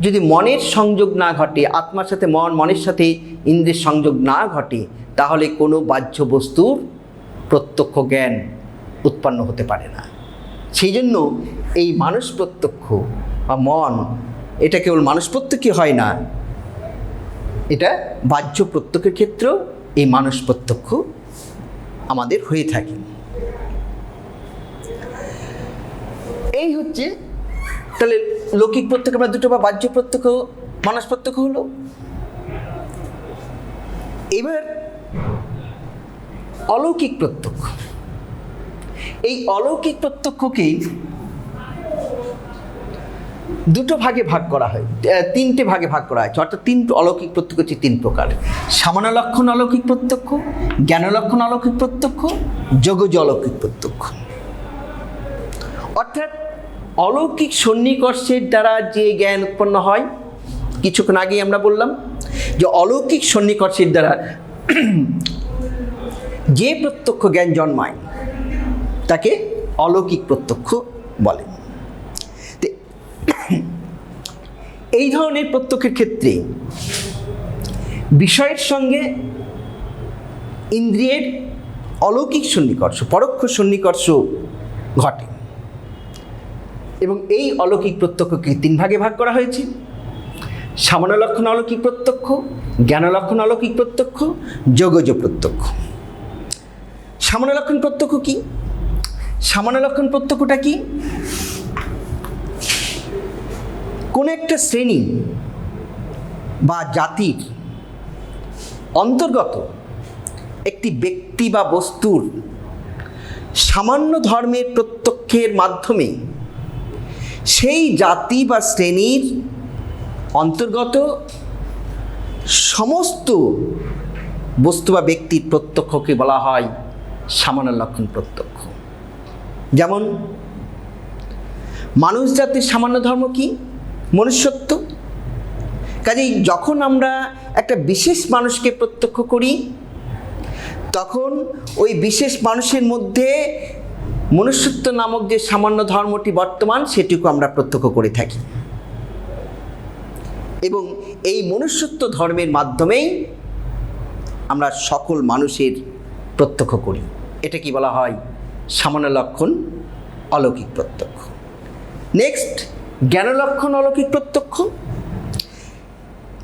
Speaker 2: যদি মনের সংযোগ না ঘটে, আত্মার সাথে মনের সাথে ইন্দ্রের সংযোগ না ঘটে, তাহলে কোনো বাহ্য বস্তুর প্রত্যক্ষ জ্ঞান উৎপন্ন হতে পারে না। সেই জন্য এই মানুষ প্রত্যক্ষ বা মন, এটা কেবল মানুষ প্রত্যক্ষই হয় না, এটা বাহ্য প্রত্যক্ষের ক্ষেত্রেও এই মানুষ প্রত্যক্ষ আমাদের হয়ে থাকে। এই হচ্ছে তাহলে লৌকিক প্রত্যক্ষ আমরা দুটো, বা বাহ্য প্রত্যক্ষ, মানস প্রত্যক্ষ হলো। এবার অলৌকিক প্রত্যক্ষ। এই অলৌকিক প্রত্যক্ষকে দুটো ভাগে ভাগ করা হয়, তিনটে ভাগে ভাগ করা হয়েছে। অর্থাৎ অলৌকিক প্রত্যক্ষ হচ্ছে তিন প্রকার: সামান্য লক্ষণ অলৌকিক প্রত্যক্ষ, জ্ঞান লক্ষণ অলৌকিক প্রত্যক্ষ, যোগজ অলৌকিক প্রত্যক্ষ। অর্থাৎ অলৌকিক সন্নিকর্ষের দ্বারা যে জ্ঞান উৎপন্ন হয়, কিছুক্ষণ আগেই আমরা বললাম যে অলৌকিক সন্নিকর্ষের দ্বারা যে প্রত্যক্ষ জ্ঞান জন্মায় তাকে অলৌকিক প্রত্যক্ষ বলে। এই ধরনের প্রত্যক্ষের ক্ষেত্রে বিষয়ের সঙ্গে ইন্দ্রিয়ের অলৌকিক সন্নিকর্ষ, পরোক্ষ সন্নিকর্ষ ঘটে। এবং এই অলৌকিক প্রত্যক্ষকে তিন ভাগে ভাগ করা হয়েছে: সামান্য লক্ষণ অলৌকিক প্রত্যক্ষ, জ্ঞান লক্ষণ অলৌকিক প্রত্যক্ষ, যোগজ প্রত্যক্ষ। সামান্য লক্ষণ প্রত্যক্ষ কি? সামান্য লক্ষণ প্রত্যক্ষটা কি? কোন একটা শ্রেণী বা জাতির অন্তর্গত একটি ব্যক্তি বা বস্তুর সামান্য ধর্মের প্রত্যক্ষের মাধ্যমে সেই জাতি বা শ্রেণীর অন্তর্গত সমস্ত বস্তু বা ব্যক্তির প্রত্যক্ষকে বলা হয় সামান্য লক্ষণ প্রত্যক্ষ। যেমন মানুষ জাতির সামান্য ধর্ম কি? মনুষ্যত্ব। কাজেই যখন আমরা একটা বিশেষ মানুষকে প্রত্যক্ষ করি, তখন ওই বিশেষ মানুষের মধ্যে মনুষ্যত্ব নামক যে সামান্য ধর্মটি বর্তমান, সেটিকে আমরা প্রত্যক্ষ করে থাকি। এবং এই মনুষ্যত্ব ধর্মের মাধ্যমেই আমরা সকল মানুষের প্রত্যক্ষ করি। এটা কি বলা হয়? সামান্য লক্ষণ অলৌকিক প্রত্যক্ষ। নেক্সট, জ্ঞান লক্ষণ অলৌকিক প্রত্যক্ষ।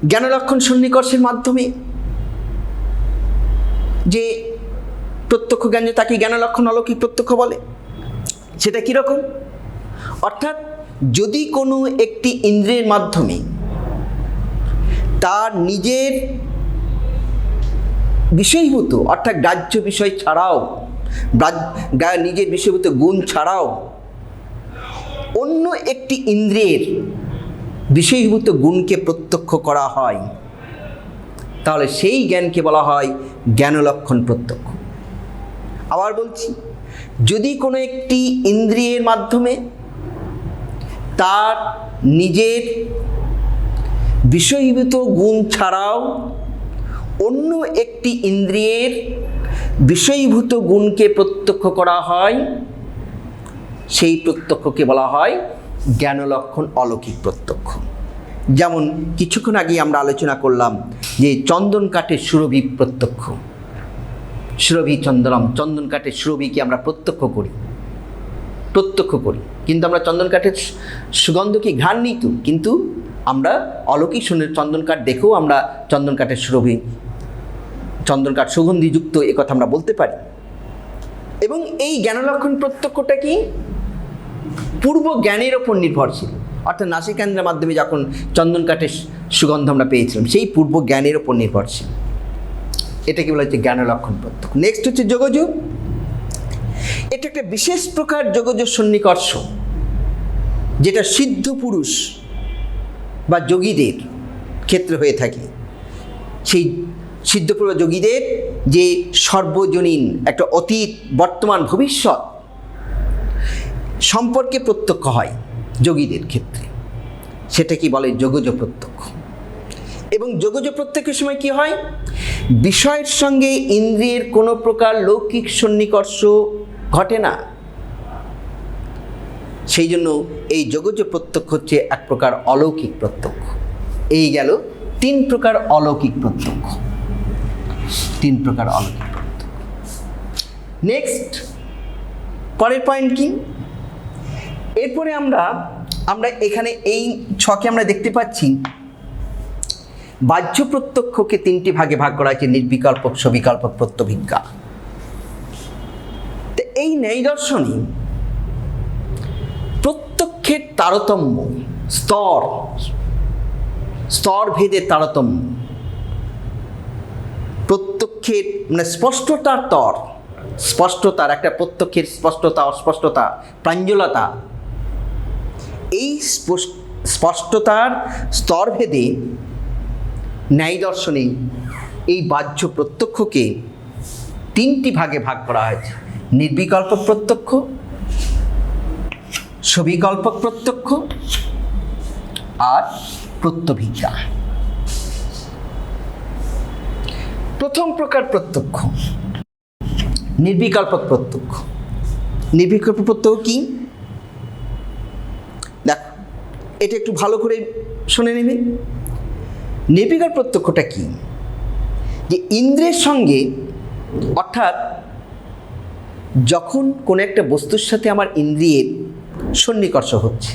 Speaker 2: জ্ঞান লক্ষণ সন্নিকর্ষের মাধ্যমে যে প্রত্যক্ষ জ্ঞান, তাকে জ্ঞান লক্ষণ অলৌকিক প্রত্যক্ষ বলে। সেটা কীরকম? অর্থাৎ যদি কোনো একটি ইন্দ্রিয়ের মাধ্যমে তার নিজের বিষয়ভূত, অর্থাৎ গ্রাহ্য বিষয় ছাড়াও, নিজের বিষয়ভূত গুণ ছাড়াও অন্য একটি ইন্দ্রিয়ের বিষয়ভূত গুণকে প্রত্যক্ষ করা হয়, তাহলে সেই জ্ঞানকে বলা হয় জ্ঞান লক্ষণ প্রত্যক্ষ। আবার বলছি, যদি কোনো একটি ইন্দ্রিয়ের মাধ্যমে তার নিজের বিষয়ভূত গুণ ছাড়াও অন্য একটি ইন্দ্রিয়ের বিষয়ভূত গুণকে প্রত্যক্ষ করা হয়, সেই প্রত্যক্ষকে বলা হয় জ্ঞান লক্ষণ অলৌকিক প্রত্যক্ষ। যেমন কিছুক্ষণ আগে আমরা আলোচনা করলাম যে চন্দন কাঠের সুরভি প্রত্যক্ষ, সুরভি চন্দনম, চন্দন কাঠের সুরভিকে আমরা প্রত্যক্ষ করি, কিন্তু আমরা চন্দন কাঠের সুগন্ধ কি ঘ্রাণ নিই তো, কিন্তু আমরা অলৌকিক চন্দন কাঠ দেখেও আমরা চন্দন কাঠের সুরভি, চন্দন কাঠ সুগন্ধিযুক্ত, এ কথা আমরা বলতে পারি। এবং এই জ্ঞান লক্ষণ প্রত্যক্ষটা কি? পূর্ব জ্ঞানের ওপর নির্ভরশীল। অর্থাৎ নাসিকেন্দ্রের মাধ্যমে যখন চন্দন কাঠের সুগন্ধ আমরা পেয়েছিলাম, সেই পূর্ব জ্ঞানের ওপর নির্ভরশীল। এটাকে বলা হচ্ছে জ্ঞান লক্ষণ প্রত্যক্ষ। নেক্সট হচ্ছে যোগজ। এটা একটা বিশেষ প্রকার যোগজ সন্নিকর্ষ, যেটা সিদ্ধ পুরুষ বা যোগীদের ক্ষেত্রে হয়ে থাকে। সেই সিদ্ধ পুরুষ যোগীদের যে সর্বজনীন একটা অতীত, বর্তমান, ভবিষ্যৎ সম্পর্কে প্রত্যক্ষ হয় যোগীদের ক্ষেত্রে, সেটা কি বলে যোগজ প্রত্যক্ষ। এবং যোগজ প্রত্যক্ষের সময় কি হয়? বিষয়ের সঙ্গে ইন্দ্রিয়ের কোনো প্রকার লৌকিক সন্নিকর্ষ ঘটে না। সেই জন্য এই যোগজ প্রত্যক্ষ হচ্ছে এক প্রকার অলৌকিক প্রত্যক্ষ। এই গেল 3 প্রকার অলৌকিক প্রত্যক্ষ। 3 প্রকার অলৌকিক প্রত্যক্ষ। নেক্সট, পরের পয়েন্ট কি? এরপরে আমরা এখানে এই ছকে আমরা দেখতে পাচ্ছি বাহ্য প্রত্যক্ষকে 3টি ভাগে ভাগ করা হয়েছে, নির্বিকল্পক, সবিকল্পক, প্রত্যভিজ্ঞা। তো এই ন্যায় দর্শনে প্রত্যক্ষের তারতম্য, স্তর ভেদে তারতম্য, প্রত্যক্ষের মানে স্পষ্টতার একটা প্রত্যক্ষের স্পষ্টতা, অস্পষ্টতা, প্রাঞ্জলতা, এই স্পষ্টতার স্তর ভেদে ন্যায় দর্শনে এই বাহ্য প্রত্যক্ষকে 3টি ভাগে ভাগ করা হয়েছে, নির্বিকল্পক প্রত্যক্ষ, সবিকল্পক প্রত্যক্ষ আর প্রত্যভিজ্ঞা। প্রথম প্রকার প্রত্যক্ষ নির্বিকল্পক প্রত্যক্ষ। নির্বিকল্প প্রত্যক্ষ কি? দেখো, এটা একটু ভালো করে শুনে নেবে। নির্বিকল্প প্রত্যক্ষটা কি? যে ইন্দ্রিয়ের সঙ্গে, অর্থাৎ যখন কোনো একটা বস্তুর সাথে আমার ইন্দ্রিয়ের সন্নিকর্ষ হচ্ছে,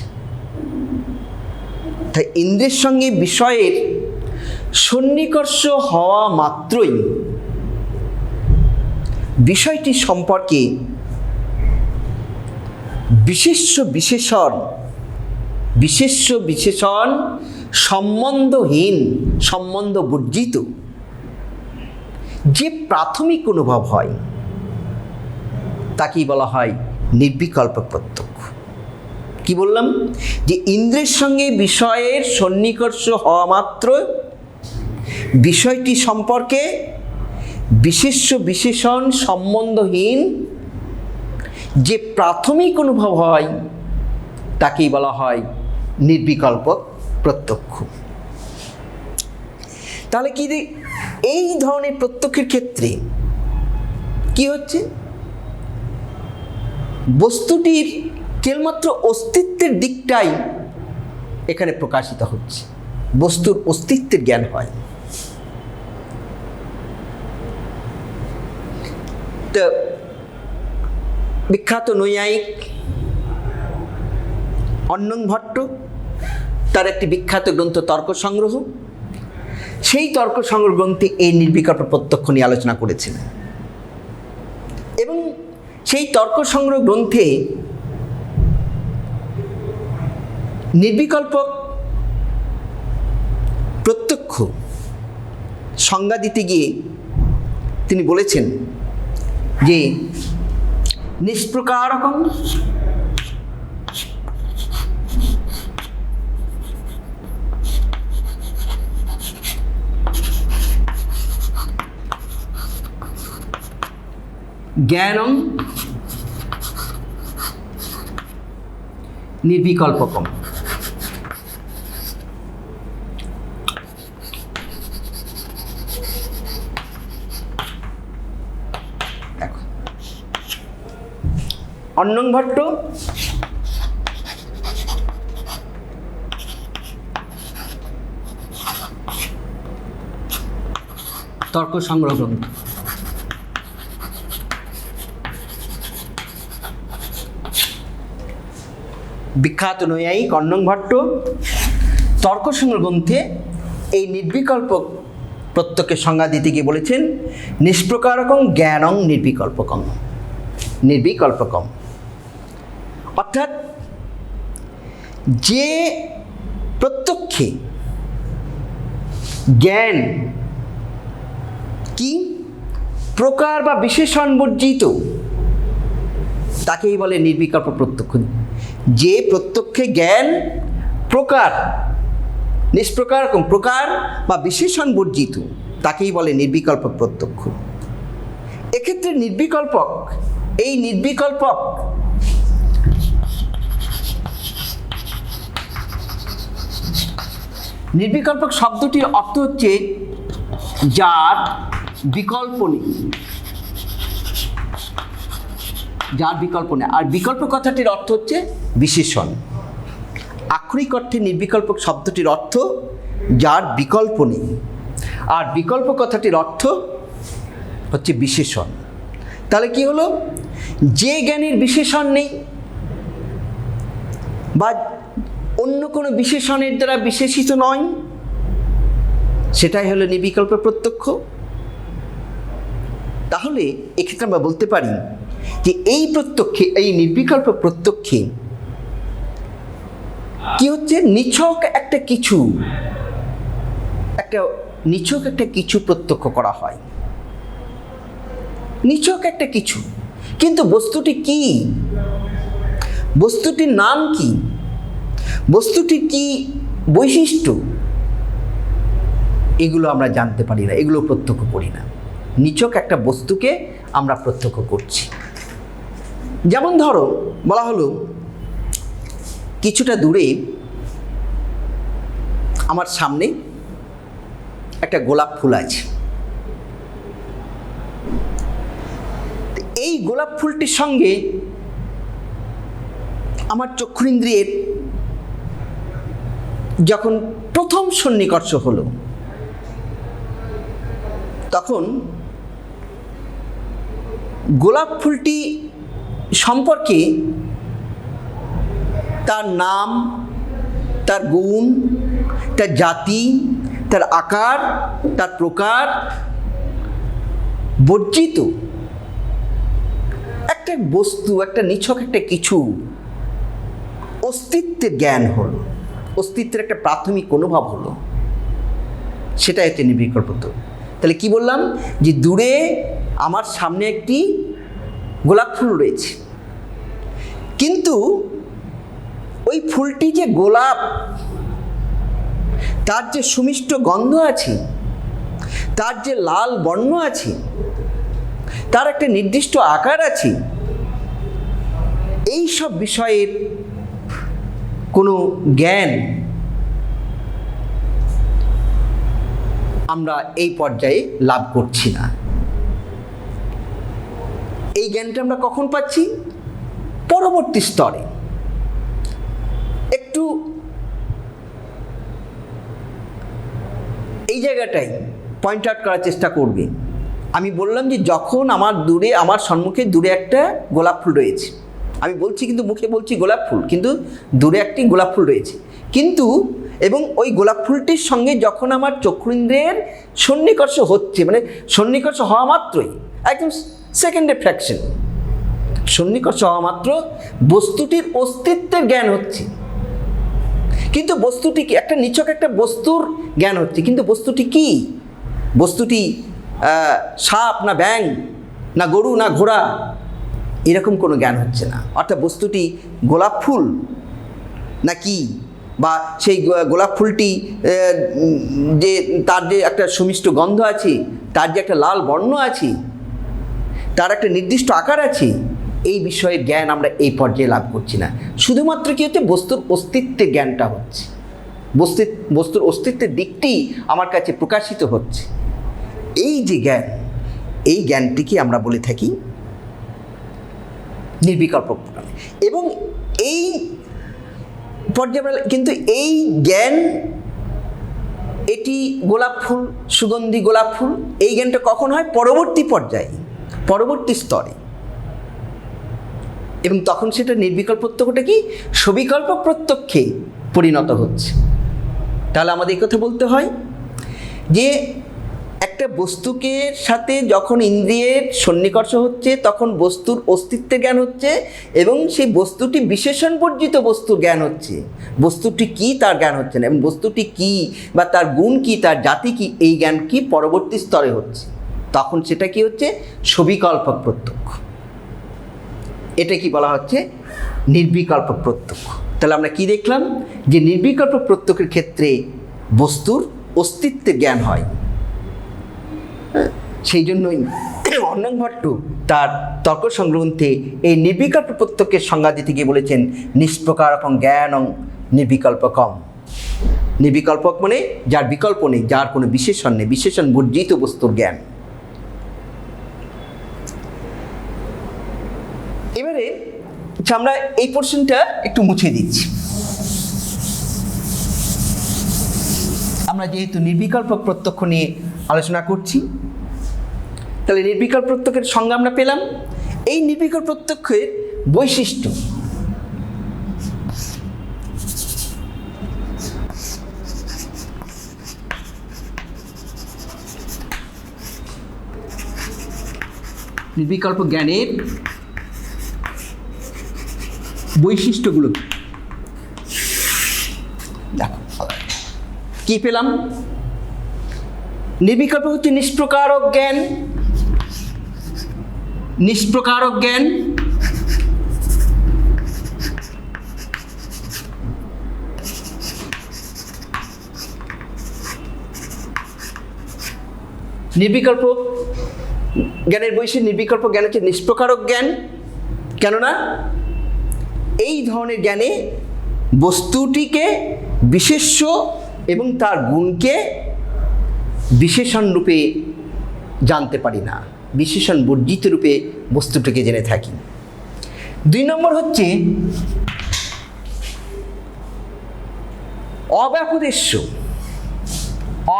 Speaker 2: তাই ইন্দ্রিয়ের সঙ্গে বিষয়ের সন্নিকর্ষ হওয়া মাত্রই বিষয়টি সম্পর্কে বিশেষ্য বিশেষণ সম্বন্ধহীন, সম্বন্ধ বর্জিত যে প্রাথমিক অনুভব হয় তাকেই বলা হয় নির্বিকল্পক প্রত্যক্ষ। কি বললাম? যে ইন্দ্রিয়ের সঙ্গে বিষয়ের সন্নিকর্ষ হওয়া মাত্র বিষয়টি সম্পর্কে বিশেষ্য বিশেষণ সম্বন্ধহীন যে প্রাথমিক অনুভব হয় তাকেই বলা হয় নির্বিকল্পক প্রত্যক্ষ। তাহলে কি এই ধরনের প্রত্যক্ষের ক্ষেত্রে কি হচ্ছে? বস্তুটির কেবলমাত্র অস্তিত্বের দিকটাই এখানে প্রকাশিত হচ্ছে, বস্তুর অস্তিত্বের জ্ঞান হয়। তো বিখ্যাত নৈয়ায়িক অন্নং ভট্ট, তার একটি বিখ্যাত গ্রন্থ তর্ক সংগ্রহ, সেই তর্ক সংগ্রহ গ্রন্থে এই নির্বিকল্প প্রত্যক্ষ নিয়ে আলোচনা করেছেন। এবং সেই তর্ক সংগ্রহ গ্রন্থে নির্বিকল্প প্রত্যক্ষ সংজ্ঞা দিতে গিয়ে তিনি বলেছেন যে নিষ্প্রকারকং জ্ঞানং নির্বিকল্পকম। দেখো, অন্নং ভট্ট তর্ক সংগ্রহ গ্রন্থ, বিখ্যাত নৈয়ায়িক অন্নং ভট্ট তর্ক সংগ্রহ গ্রন্থে এই নির্বিকল্প প্রত্যক্ষের সংজ্ঞা দিতে গিয়ে বলেছেন নিষ্প্রকারকং জ্ঞানং নির্বিকল্পকম। অর্থাৎ যে প্রত্যক্ষে জ্ঞান কি প্রকার বা বিশেষণ বর্জিত তাকেই বলে নির্বিকল্প প্রত্যক্ষ। যে প্রত্যক্ষে জ্ঞান প্রকার, নিষ্প্রকারকম, প্রকার বা বিশেষণ বর্জিত তাকেই বলে নির্বিকল্পক প্রত্যক্ষ। এক্ষেত্রে নির্বিকল্পক, এই নির্বিকল্পক নির্বিকল্পক শব্দটির অর্থ হচ্ছে যার বিকল্প নেই, যার বিকল্প নেই। আর বিকল্প কথাটির অর্থ হচ্ছে বিশেষণ। আক্ষরিক অর্থে নির্বিকল্পক শব্দটির অর্থ যার বিকল্প নেই, আর বিকল্প কথাটির অর্থ হচ্ছে বিশেষণ। তাহলে কি হলো? যে জ্ঞানের বিশেষণ নেই বা অন্য কোনো বিশেষণের দ্বারা বিশেষিত নয়, সেটাই হলো নির্বিকল্প প্রত্যক্ষ। তাহলে এক্ষেত্রে আমরা বলতে পারি যে এই প্রত্যক্ষে, এই নির্বিকল্প প্রত্যক্ষে কি হচ্ছে? নিছক একটা কিছু, নিছক একটা কিছু প্রত্যক্ষ করা হয়, নিছক একটা কিছু। কিন্তু বস্তুটি কি? বস্তুটির নাম কি? বস্তুটির কি বৈশিষ্ট্য? এগুলো আমরা জানতে পারি না, এগুলো প্রত্যক্ষ করি না। নিছক একটা বস্তুকে আমরা প্রত্যক্ষ করছি। যেমন ধরো, বলা হলো কিছুটা দূরে আমার সামনে একটা গোলাপ ফুল আছে। এই গোলাপ ফুলটির সঙ্গে আমার চক্ষুরিন্দ্রিয়ের যখন প্রথম সন্নিকর্ষ হলো, তখন গোলাপ ফুলটি সম্পর্কে তার নাম, তার গুণ, তার জাতি, তার আকার, তার প্রকার বর্জিত একটা বস্তু, একটা নিছক একটা কিছু অস্তিত্বের জ্ঞান হলো, অস্তিত্বের একটা প্রাথমিক অনুভব হলো, সেটা হচ্ছে নির্বিকল্প। তাহলে কি বললাম? যে দূরে আমার সামনে একটি গোলাপ ফুল রয়েছে, কিন্তু ওই ফুলটি যে গোলাপ, তার যে সুমিষ্ট গন্ধ আছে, তার যে লাল বর্ণ আছে, তার একটা নির্দিষ্ট আকার আছে, এই সব বিষয়ের কোনো জ্ঞান আমরা এই পর্যায়ে লাভ করছি না। এই জ্ঞানটা আমরা কখন পাচ্ছি? পরবর্তী স্তরে। একটু এই জায়গাটাই পয়েন্ট আউট করার চেষ্টা করবে। আমি বললাম যে যখন আমার সম্মুখে দূরে একটা গোলাপ ফুল রয়েছে, আমি বলছি কিন্তু মুখে বলছি গোলাপ ফুল, কিন্তু দূরে একটি গোলাপ ফুল রয়েছে, কিন্তু এবং ওই গোলাপ ফুলটির সঙ্গে যখন আমার চক্ষুরিন্দ্রিয়ের সন্নিকর্ষ হচ্ছে, মানে সন্নিকর্ষ হওয়া মাত্রই, একদম সেকেন্ডে ফ্র্যাকশন, সন্নিকর্ষ হওয়া মাত্র বস্তুটির অস্তিত্বের জ্ঞান হচ্ছে। কিন্তু বস্তুটি কি? একটা নিছক একটা বস্তুর জ্ঞান হচ্ছে, কিন্তু বস্তুটি কি? বস্তুটি সাপ না ব্যাঙ না গরু না ঘোড়া, এরকম কোনো জ্ঞান হচ্ছে না। অর্থাৎ বস্তুটি গোলাপ ফুল নাকি, বা সেই গোলাপ ফুলটি যে তার যে একটা সুমিষ্ট গন্ধ আছে, তার যে একটা লাল বর্ণ আছে, তার একটা নির্দিষ্ট আকার আছে, এই বিষয়ের জ্ঞান আমরা এই পর্যায়ে লাভ করছি না। শুধুমাত্র কি হচ্ছে? বস্তুর অস্তিত্বের জ্ঞানটা হচ্ছে, বস্তুর অস্তিত্বের দিকটি আমার কাছে প্রকাশিত হচ্ছে। এই যে জ্ঞান, এই জ্ঞানটিকে আমরা বলে থাকি নির্বিকল্প জ্ঞান। এবং এই পর্যায়ে কিন্তু এই জ্ঞান, এটি গোলাপ ফুল, সুগন্ধি গোলাপ ফুল, এই জ্ঞানটা কখন হয়? পরবর্তী পর্যায়ে, পরবর্তী স্তরে। এবং তখন সেটা নির্বিকল্প প্রত্যক্ষটা কি? সবিকল্প প্রত্যক্ষে পরিণত হচ্ছে। তাহলে আমাদের এই কথা বলতে হয় যে একটা বস্তুকে সাথে যখন ইন্দ্রিয়ের সন্নিকর্ষ হচ্ছে, তখন বস্তুর অস্তিত্বের জ্ঞান হচ্ছে, এবং সেই বস্তুটি বিশেষণ বর্জিত বস্তুর জ্ঞান হচ্ছে। বস্তুটি কি তার জ্ঞান হচ্ছে না, এবং বস্তুটি কি বা তার গুণ কি, তার জাতি কি, এই জ্ঞান কি পরবর্তী স্তরে হচ্ছে। তখন সেটা কি হচ্ছে? সবিকল্পক প্রত্যক্ষ। এটা কি বলা হচ্ছে? নির্বিকল্প প্রত্যক্ষ। তাহলে আমরা কি দেখলাম? যে নির্বিকল্প প্রত্যক্ষের ক্ষেত্রে বস্তুর অস্তিত্বের জ্ঞান হয়। সেই জন্যই অর্ণব ভট্ট তার তর্ক সংগ্রন্থে এই নির্বিকল্প প্রত্যক্ষের সংজ্ঞা দিতে গিয়ে বলেছেন, নিষ্প্রকারকং জ্ঞানং নির্বিকল্পকম। নির্বিকল্পক মানে যার বিকল্প নেই, যার কোনো বিশেষণ নেই, বিশেষণ বর্জিত বস্তুর জ্ঞান। এবারে আমরা এই পোর্শনটা একটু মুছে দিচ্ছি। আমরা যেহেতু নির্বিকল্পক প্রত্যক্ষ নিয়ে আলোচনা করছি, তাহলে নির্বিকল্প প্রত্যক্ষের সংজ্ঞা আমরা পেলাম। এই নির্বিকল্প প্রত্যক্ষের বৈশিষ্ট্য, নির্বিকল্প জ্ঞানের বৈশিষ্ট্যগুলো দেখো কি পেলাম। নির্বিকল্প হচ্ছে নিষ্প্রকারক জ্ঞান। নিষ্প্রকারক জ্ঞান নির্বিকল্প জ্ঞানের বৈশিষ্ট্য, নির্বিকল্প জ্ঞান হচ্ছে নিষ্প্রকারক জ্ঞান। কেননা এই ধরনের জ্ঞানে বস্তুটিকে বিশেষ্য এবং তার গুণকে বিশেষণ রূপে জানতে পারি না, বিশেষণ বর্জিত রূপে বস্তুটিকে জেনে থাকি। 2 নম্বর হচ্ছে অব্যাপদেশ্য,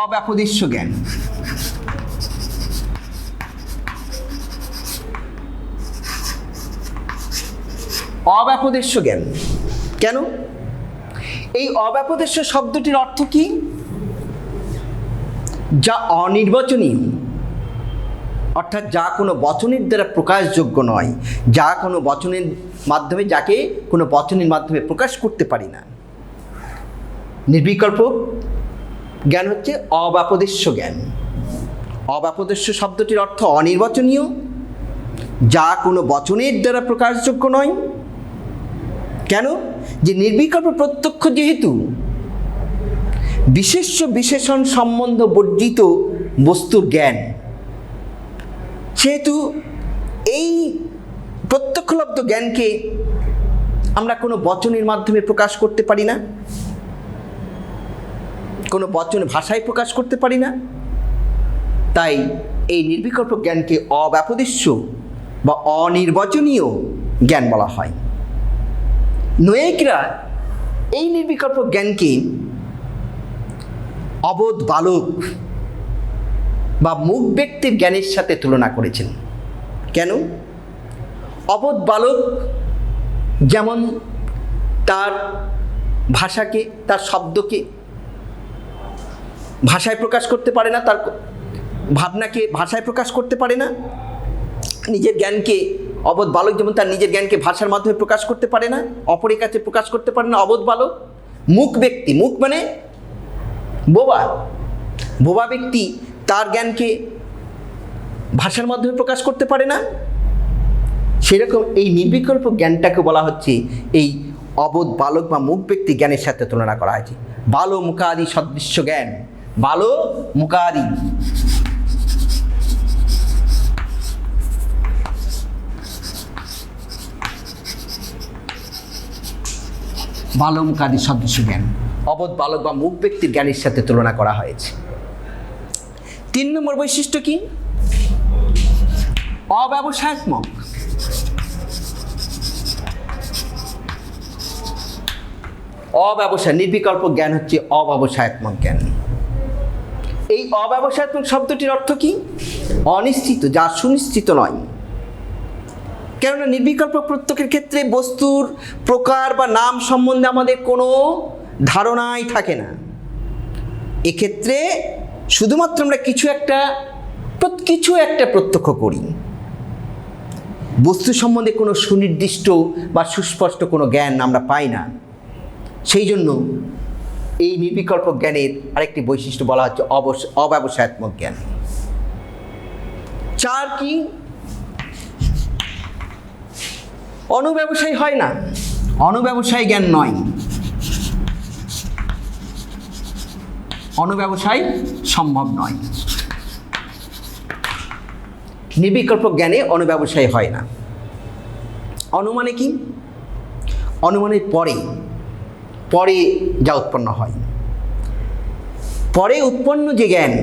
Speaker 2: অব্যাপদেশ্য জ্ঞান। অব্যাপদেশ্য জ্ঞান কেন? এই অব্যাপদেশ্য শব্দটির অর্থ কি? যা অনির্বচনীয়, অর্থাৎ যা কোনো বচনের দ্বারা প্রকাশযোগ্য নয়, যা কোনো বচনের মাধ্যমে, যাকে কোনো বচনের মাধ্যমে প্রকাশ করতে পারি না। নির্বিকল্প জ্ঞান হচ্ছে অব্যাপদেশ্য জ্ঞান। অব্যাপদেশ্য শব্দটির অর্থ অনির্বচনীয়, যা কোনো বচনের দ্বারা প্রকাশযোগ্য নয়। কেন? যে নির্বিকল্প প্রত্যক্ষ যেহেতু বিশেষ্য বিশেষণ সম্বন্ধ বর্জিত বস্তুর জ্ঞান, সেহেতু এই প্রত্যক্ষলব্ধ জ্ঞানকে আমরা কোনো বচনের মাধ্যমে প্রকাশ করতে পারি না, কোনো বচন ভাষায় প্রকাশ করতে পারি না। তাই এই নির্বিকল্প জ্ঞানকে অব্যাপদেশ্য বা অনির্বচনীয় জ্ঞান বলা হয়। নৈয়ায়িকরা এই নির্বিকল্প জ্ঞানকে অবোধ বালক বা মুক ব্যক্তির জ্ঞানের সাথে তুলনা করেছেন। কেন? অবোধ বালক যেমন তার ভাষাকে, তার শব্দকে ভাষায় প্রকাশ করতে পারে না, তার ভাবনাকে ভাষায় প্রকাশ করতে পারে না, নিজের জ্ঞানকে, অবোধ বালক যেমন তার নিজের জ্ঞানকে ভাষার মাধ্যমে প্রকাশ করতে পারে না, অপরের কাছে প্রকাশ করতে পারে না অবোধ বালক। মুক ব্যক্তি, মুক মানে বোবা, বোবা ব্যক্তি তার জ্ঞানকে ভাষার মাধ্যমে প্রকাশ করতে পারে না। সেরকম এই নির্বিকল্প জ্ঞানটাকে বলা হচ্ছে এই অবোধ বালক বা মুক ব্যক্তি জ্ঞানের সাথে তুলনা করা হয়েছে। বালো মুকাদি সদৃশ্য জ্ঞান, বালো মুকাদি। বালমুকাদি সদৃশ্য জ্ঞান অবোধ বালক বা মুক ব্যক্তির জ্ঞানের সাথে তুলনা করা হয়েছে। 3 নম্বর বৈশিষ্ট্য কি? অব্যবসায়াত্মক। অব্যবসায়, নির্বিকল্প জ্ঞান হচ্ছে অব্যবসায়াত্মক জ্ঞান। এই অব্যবসায়াত্মক শব্দটির অর্থ কি? অনিশ্চিত, যা সুনিশ্চিত নয়। কেননা নির্বিকল্প প্রত্যক্ষের ক্ষেত্রে বস্তুর প্রকার বা নাম সম্বন্ধে আমাদের কোনো ধারণাই থাকে না। এক্ষেত্রে শুধুমাত্র আমরা কিছু একটা প্রত্যক্ষ করি, বস্তু সম্বন্ধে কোনো সুনির্দিষ্ট বা সুস্পষ্ট কোনো জ্ঞান আমরা পাই না। সেই জন্য এই নির্বিকল্প জ্ঞানের আরেকটি বৈশিষ্ট্য বলা হচ্ছে অব্যবসায়াত্মক জ্ঞান। 4 কি? অনুব্যবসায়ী হয় না, অনুব্যবসায়ী জ্ঞান নয়, অনুব্যবসায় সম্ভব নয়। নির্বিকল্প জ্ঞানে অনুব্যবসায়ী হয় না। অনুমানে কি? অনুমানের পরে যা উৎপন্ন হয়। পরে উৎপন্ন যে জ্ঞান,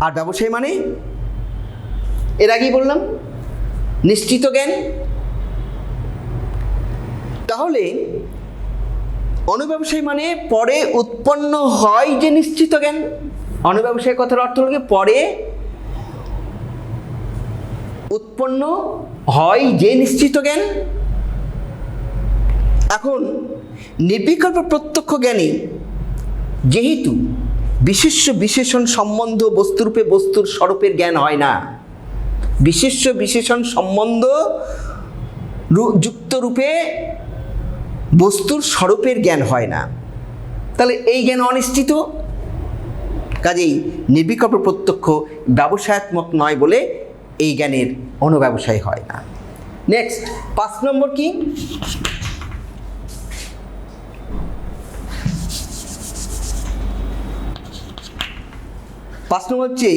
Speaker 2: আর ব্যবসায় মানে এর আগেই বললাম নিশ্চিত জ্ঞান। তাহলে অনুব্যবসায় মানে পরে উৎপন্ন হয় যে নিশ্চিত জ্ঞান। অনুব্যবসায় কথার অর্থ হল পরে উৎপন্ন হয় যে নিশ্চিত জ্ঞান। এখন নির্বিকল্প প্রত্যক্ষ জ্ঞানী যেহেতু বিশেষ্য বিশেষণ সম্বন্ধ বস্তুরূপে বস্তুর স্বরূপের জ্ঞান হয় না, বিশেষ্য বিশেষণ সম্বন্ধ যুক্ত রূপে বস্তুর স্বরূপের জ্ঞান হয় না, তাহলে এই জ্ঞান অনিশ্চিত। কাজেই নির্বিকল্প প্রত্যক্ষ ব্যবসায়াত্মক নয় বলে এই জ্ঞানের অনুব্যবসায় হয় না। নেক্সট 5 নম্বর কি? 5 নম্বর হচ্ছে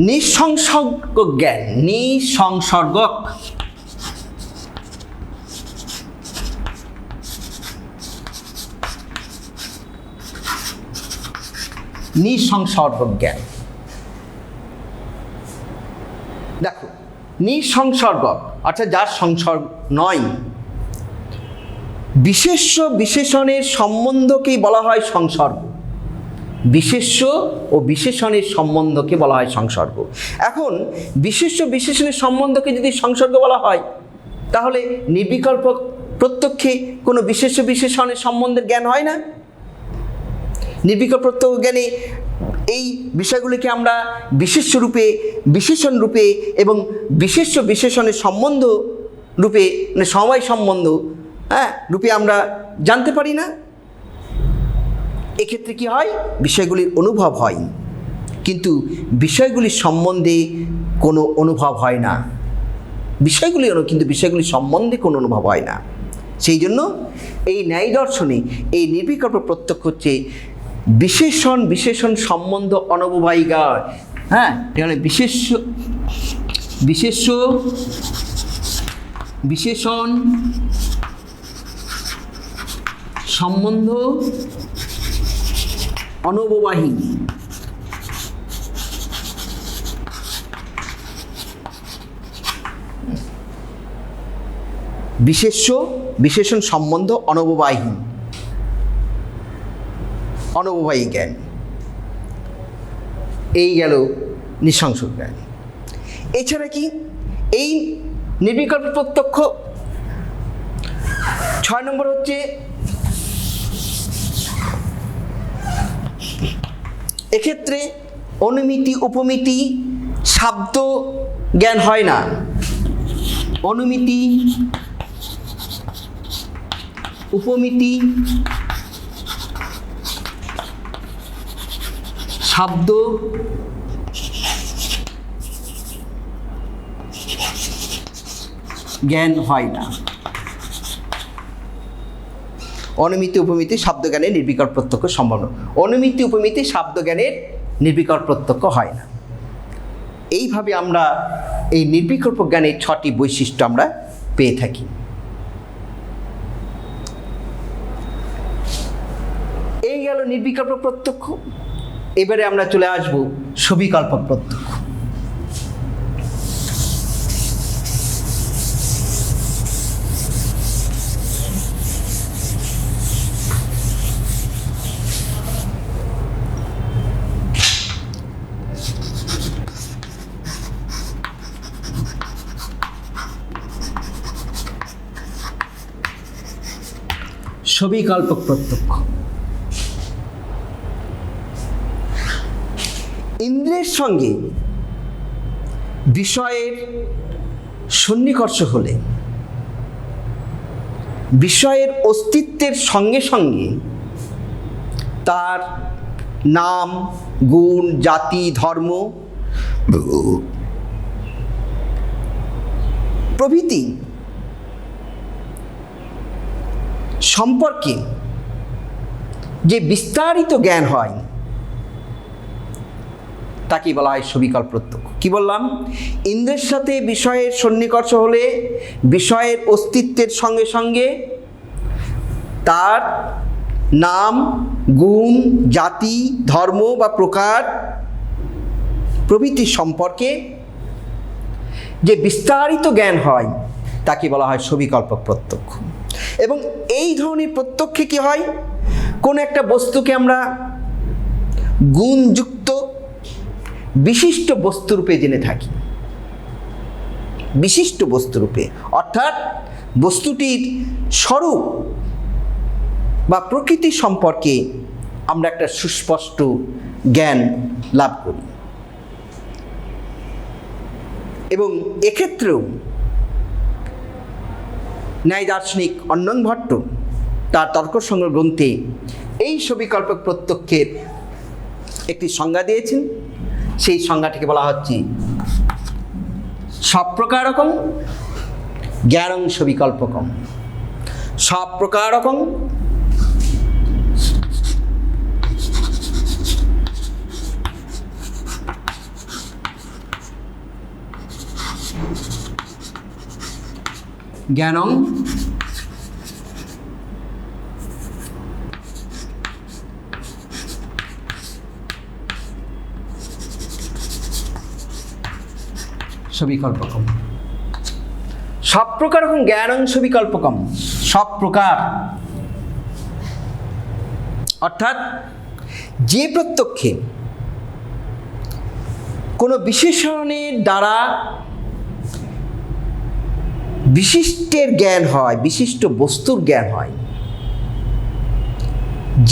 Speaker 2: নিঃসংসর্গ জ্ঞান। নিঃসংসর্গক জ্ঞান। দেখো, নিঃসংসর্গক অর্থাৎ যার সংসর্গ নয়, বিশেষ্য বিশেষণের সম্বন্ধকেই বলা হয় সংসর্গ। বিশেষ্য ও বিশেষণের সম্বন্ধকে বলা হয় সংসর্গ। এখন বিশেষ্য বিশেষণের সম্বন্ধকে যদি সংসর্গ বলা হয়, তাহলে নির্বিকল্প প্রত্যক্ষে কোনো বিশেষ্য বিশেষণের সম্বন্ধের জ্ঞান হয় না। নির্বিকল্প প্রত্যক্ষ জ্ঞানে এই বিষয়গুলিকে আমরা বিশেষ্য রূপে, বিশেষণ রূপে এবং বিশেষ্য বিশেষণের সম্বন্ধ রূপে, মানে সময় সম্বন্ধ রূপে আমরা জানতে পারি না। এক্ষেত্রে কি হয়? বিষয়গুলির অনুভব হয়, কিন্তু বিষয়গুলির সম্বন্ধে কোনো অনুভব হয় না। কিন্তু বিষয়গুলির সম্বন্ধে কোনো অনুভব হয় না। সেই জন্য এই ন্যায় দর্শনে এই নির্বিকল্প প্রত্যক্ষ হচ্ছে বিশেষণ বিশেষণ সম্বন্ধ অনববাহিকা। এখানে বিশেষ্য বিশেষণ সম্বন্ধ অনববাহী। বিশেষ্য বিশেষণ সম্বন্ধ অনববাহী জ্ঞান। এই গেল নিঃসংসর্গ জ্ঞান। এছাড়া কি এই নির্বিকল্প প্রত্যক্ষ? 6 নম্বর হচ্ছে এক্ষেত্রে অনুমিতি উপমিতি শব্দ জ্ঞান হয় না। অনুমিতি উপমিতি শব্দ জ্ঞান হয় না। অনুমিতি উপমিতি শব্দ জ্ঞানের নির্বিকল্প প্রত্যক্ষ সম্ভব নয়। অনুমিতি উপমিতি শব্দ জ্ঞানের নির্বিকল্প প্রত্যক্ষ হয় না। এইভাবে আমরা এই নির্বিকল্প জ্ঞানের 6টি বৈশিষ্ট্য আমরা পেয়ে থাকি। এই গেল নির্বিকল্প প্রত্যক্ষ। এবারে আমরা চলে আসব সবিকল্প প্রত্যক্ষ। সবিকল্প প্রত্যক্ষ ইন্দ্রিয়ের সঙ্গে বিষয়ের সন্নিকর্ষ হলে বিষয়ের অস্তিত্বের সঙ্গে সঙ্গে তার নাম, গুণ, জাতি, ধর্ম প্রভৃতি সম্পর্কে যে বিস্তারিত জ্ঞান হয় তাকে বলা হয় সবিকল্প প্রত্যক্ষ। কি বললাম? ইন্দ্রের সাথে বিষয়ের সন্নিকর্ষ হলে বিষয়ের অস্তিত্বের সঙ্গে সঙ্গে তার নাম,
Speaker 3: গুণ, জাতি, ধর্ম বা প্রকার প্রভৃতি সম্পর্কে যে বিস্তারিত জ্ঞান হয় তাকে বলা হয় সবিকল্পক প্রত্যক্ষ। এবং এই ধরনের প্রত্যক্ষে কি হয়, কোন একটা বস্তুকে আমরা গুণযুক্ত বিশিষ্ট বস্তুরূপে জেনে থাকি, বিশিষ্ট বস্তুরূপে, অর্থাৎ বস্তুটির স্বরূপ বা প্রকৃতি সম্পর্কে আমরা একটা সুস্পষ্ট জ্ঞান লাভ করি। এবং এক্ষেত্রেও ন্যায় দার্শনিক অন্নং ভট্ট তার তর্কসংগ্রহ গ্রন্থে এই সবিকল্পক প্রত্যক্ষের একটি সংজ্ঞা দিয়েছেন। সেই সংজ্ঞাটিকে বলা হচ্ছে সপ্রকারকং জ্ঞানং সবিকল্পকম। সপ্রকারকং জ্ঞানং সবিকল্পকম। সব প্রকার জ্ঞানং সবিকল্পকম। সব প্রকার অর্থাৎ যে প্রত্যক্ষে কোনো বিশেষণের দ্বারা বিশিষ্টের জ্ঞান হয়, বিশিষ্ট বস্তুর জ্ঞান হয়,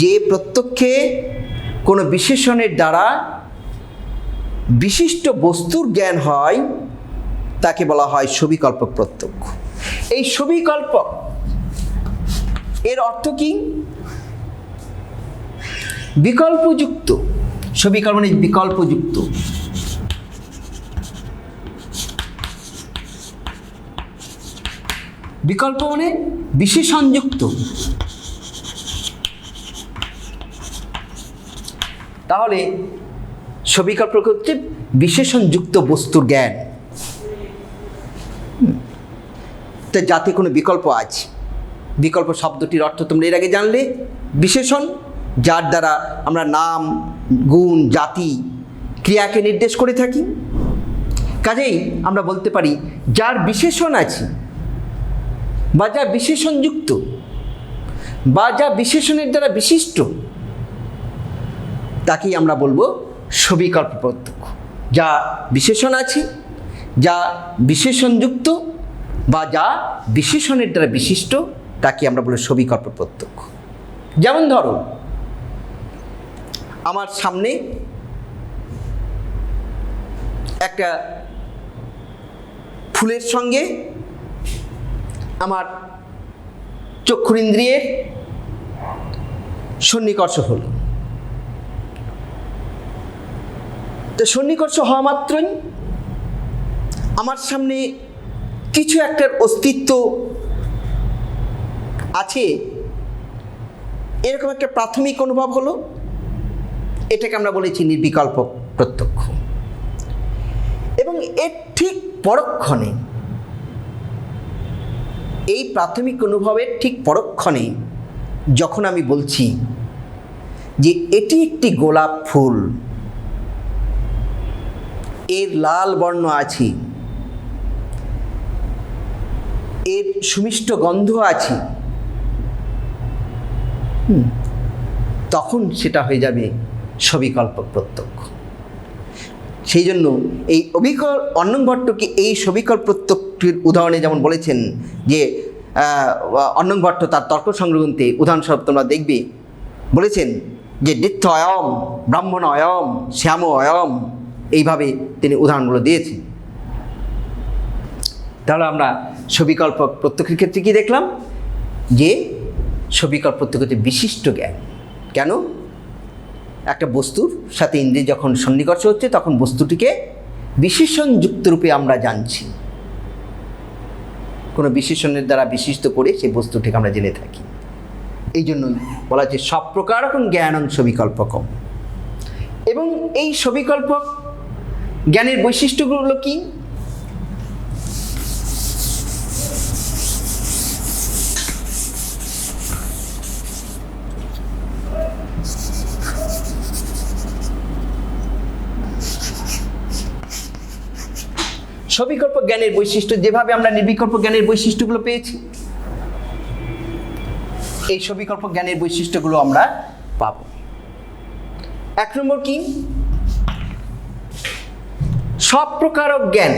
Speaker 3: যে প্রত্যক্ষে কোনো বিশেষণের দ্বারা বিশিষ্ট বস্তুর জ্ঞান হয় তাকে বলা হয় সবিকল্পক প্রত্যক্ষ। এই সবিকল্পক এর অর্থ কি? বিকল্পযুক্ত। সবিকল্প মানে বিকল্পযুক্ত। বিকল্প মানে বিশেষণযুক্ত। তাহলে সবিকল্প হচ্ছে বিশেষণযুক্ত বস্তুর জ্ঞান। তা যাতে কোনো বিকল্প আছে, বিকল্প শব্দটির অর্থ তোমরা এর আগে জানলে, বিশেষণ যার দ্বারা আমরা নাম, গুণ, জাতি, ক্রিয়াকে নির্দেশ করে থাকি। কাজেই আমরা বলতে পারি যার বিশেষণ আছে বা যা বিশেষণযুক্ত বা যা বিশেষণের দ্বারা বিশিষ্ট তাকেই আমরা বলবো সবিকল্প প্রত্যক্ষ। যা বিশেষণ আছে, যা বিশেষণযুক্ত বা যা বিশেষণের দ্বারা বিশিষ্ট তাকে আমরা বলবো সবিকল্প প্রত্যক্ষ। যেমন ধরো, আমার সামনে একটা ফুলের সঙ্গে আমার চক্ষুরিন্দ্রিয়ের সন্নিকর্ষ হলো। তো সন্নিকর্ষ হওয়া মাত্রই আমার সামনে কিছু একটার অস্তিত্ব আছে, এরকম একটা প্রাথমিক অনুভব হলো। এটাকে আমরা বলেছি নির্বিকল্প প্রত্যক্ষ। এবং এর ঠিক পরক্ষণে, এই প্রাথমিক অনুভবের ঠিক পরক্ষণে যখন আমি বলছি যে এটি একটি গোলাপ ফুল, এর লাল বর্ণ আছে, এর সুমিষ্ট গন্ধ আছে, তখন সেটা হয়ে যাবে সবিকল্প প্রত্যক্ষ। সেই জন্য এই অন্নং ভট্টকে এই সবিকল্প প্রত্যক্ষের উদাহরণে যেমন বলেছেন যে অন্নং ভট্ট তার তর্ক সংগ্রহতে উদাহরণস্বরূপ তোমরা দেখবে বলেছেন যে দিত্য অয়ম, ব্রাহ্মণ অয়ম, শ্যাম অয়ম, এইভাবে তিনি উদাহরণগুলো দিয়েছেন। তাহলে আমরা সবিকল্প প্রত্যক্ষের ক্ষেত্রে কি দেখলাম? যে সবিকল্প প্রত্যক্ষ হচ্ছে বিশিষ্ট জ্ঞান। কেন? একটা বস্তুর সাথে ইন্দ্রিয় যখন সন্নিকর্ষ হচ্ছে তখন বস্তুটিকে বিশেষণযুক্ত রূপে আমরা জানছি, কোনো বিশেষণের দ্বারা বিশিষ্ট করে সেই বস্তুটিকে আমরা জেনে থাকি। এই জন্যই বলা হচ্ছে সব প্রকার জ্ঞানং সবিকল্পকম। এবং এই সবিকল্পক জ্ঞানের বৈশিষ্ট্যগুলো কি? সবিকল্প জ্ঞানের বৈশিষ্ট্য, যেভাবে আমরা নির্বিকল্প জ্ঞানের বৈশিষ্ট্যগুলো পেয়েছি, এই সবিকল্প জ্ঞানের বৈশিষ্ট্যগুলো আমরা পাব। 1 নম্বর কি? সব প্রকার জ্ঞান।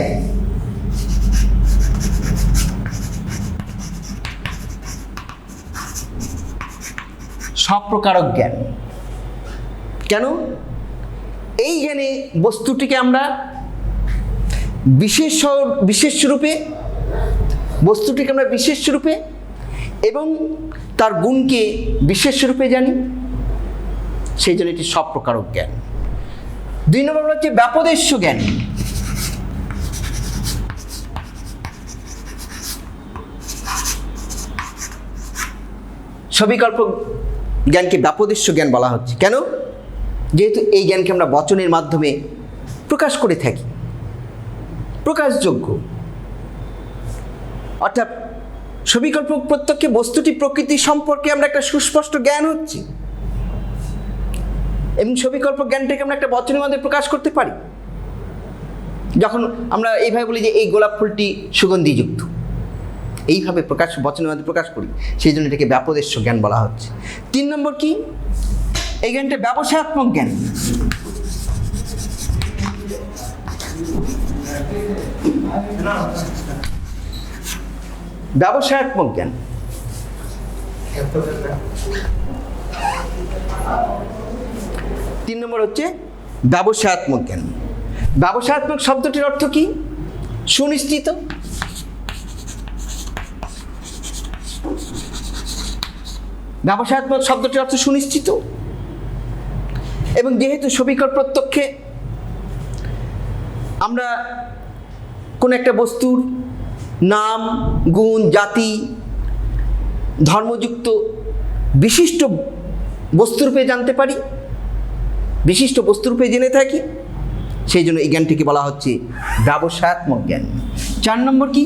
Speaker 3: সব প্রকার জ্ঞান কেন? এই জ্ঞানে বস্তুটিকে আমরা বিশেষ রূপে এবং তার গুণকে বিশেষ রূপে জানি, সেই জন্য এটি সব প্রকার জ্ঞান। 2 নম্বর হচ্ছে ব্যাপদেশ্য জ্ঞান। সবিকল্প জ্ঞানকে ব্যাপদেশ্য জ্ঞান বলা হচ্ছে কেন? যেহেতু এই জ্ঞানকে আমরা বচনের মাধ্যমে প্রকাশ করে থাকি, প্রকাশযোগ্য। অর্থাৎ সবিকল্প প্রত্যক্ষে বস্তুটি প্রকৃতি সম্পর্কে আমরা একটা সুস্পষ্ট জ্ঞান হচ্ছে, এবং সবিকল্প জ্ঞানটাকে আমরা একটা বচনের মাধ্যমে প্রকাশ করতে পারি। যখন আমরা এইভাবে বলি যে এই গোলাপ ফুলটি সুগন্ধিযুক্ত, এইভাবে বচনের মাধ্যমে প্রকাশ করি, সেই জন্য এটাকে ব্যাপদেশ্য জ্ঞান বলা হচ্ছে। 3 নম্বর কি? এই জ্ঞানটা ব্যবসায়াত্মক জ্ঞান। ব্যবসায়াত্মক জ্ঞান। 3 নম্বর হচ্ছে ব্যবসায়াত্মক জ্ঞান। ব্যবসায়াত্মক শব্দটির অর্থ কি? সুনিশ্চিত। ব্যবসায়াত্মক শব্দটির অর্থ সুনিশ্চিত, এবং যেহেতু সবিকল্প প্রত্যক্ষে আমরা কোন একটা বস্তুর নাম, গুণ, জাতি, ধর্মযুক্ত বিশিষ্ট বস্তুরূপে জানতে পারি, বিশিষ্ট বস্তুরূপে জেনে থাকি, সেই জন্য এই জ্ঞানটিকে বলা হচ্ছে ব্যবসায়াত্মক জ্ঞান। 4 নম্বর কি?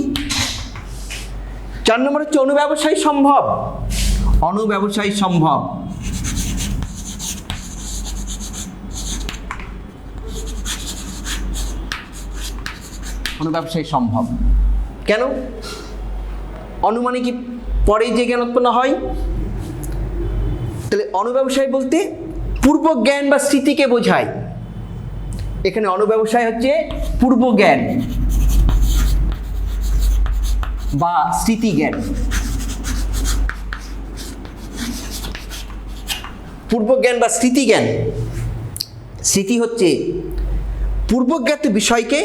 Speaker 3: 4 নম্বর হচ্ছে অনুব্যবসায় সম্ভব। অনুব্যবসায় সম্ভব। অনুব্যবসায় সম্ভব কেন? অনুমানে কি পরে যে জ্ঞান উৎপন্ন হয়? তাহলে অনুব্যবসায় বলতে পূর্ব জ্ঞান বা স্মৃতিকে বোঝায়। এখানে অনুব্যবসায় হচ্ছে পূর্ব জ্ঞান বা স্মৃতি জ্ঞান। পূর্ব জ্ঞান বা স্মৃতি জ্ঞান। স্মৃতি হচ্ছে পূর্বজ্ঞাত বিষয়কে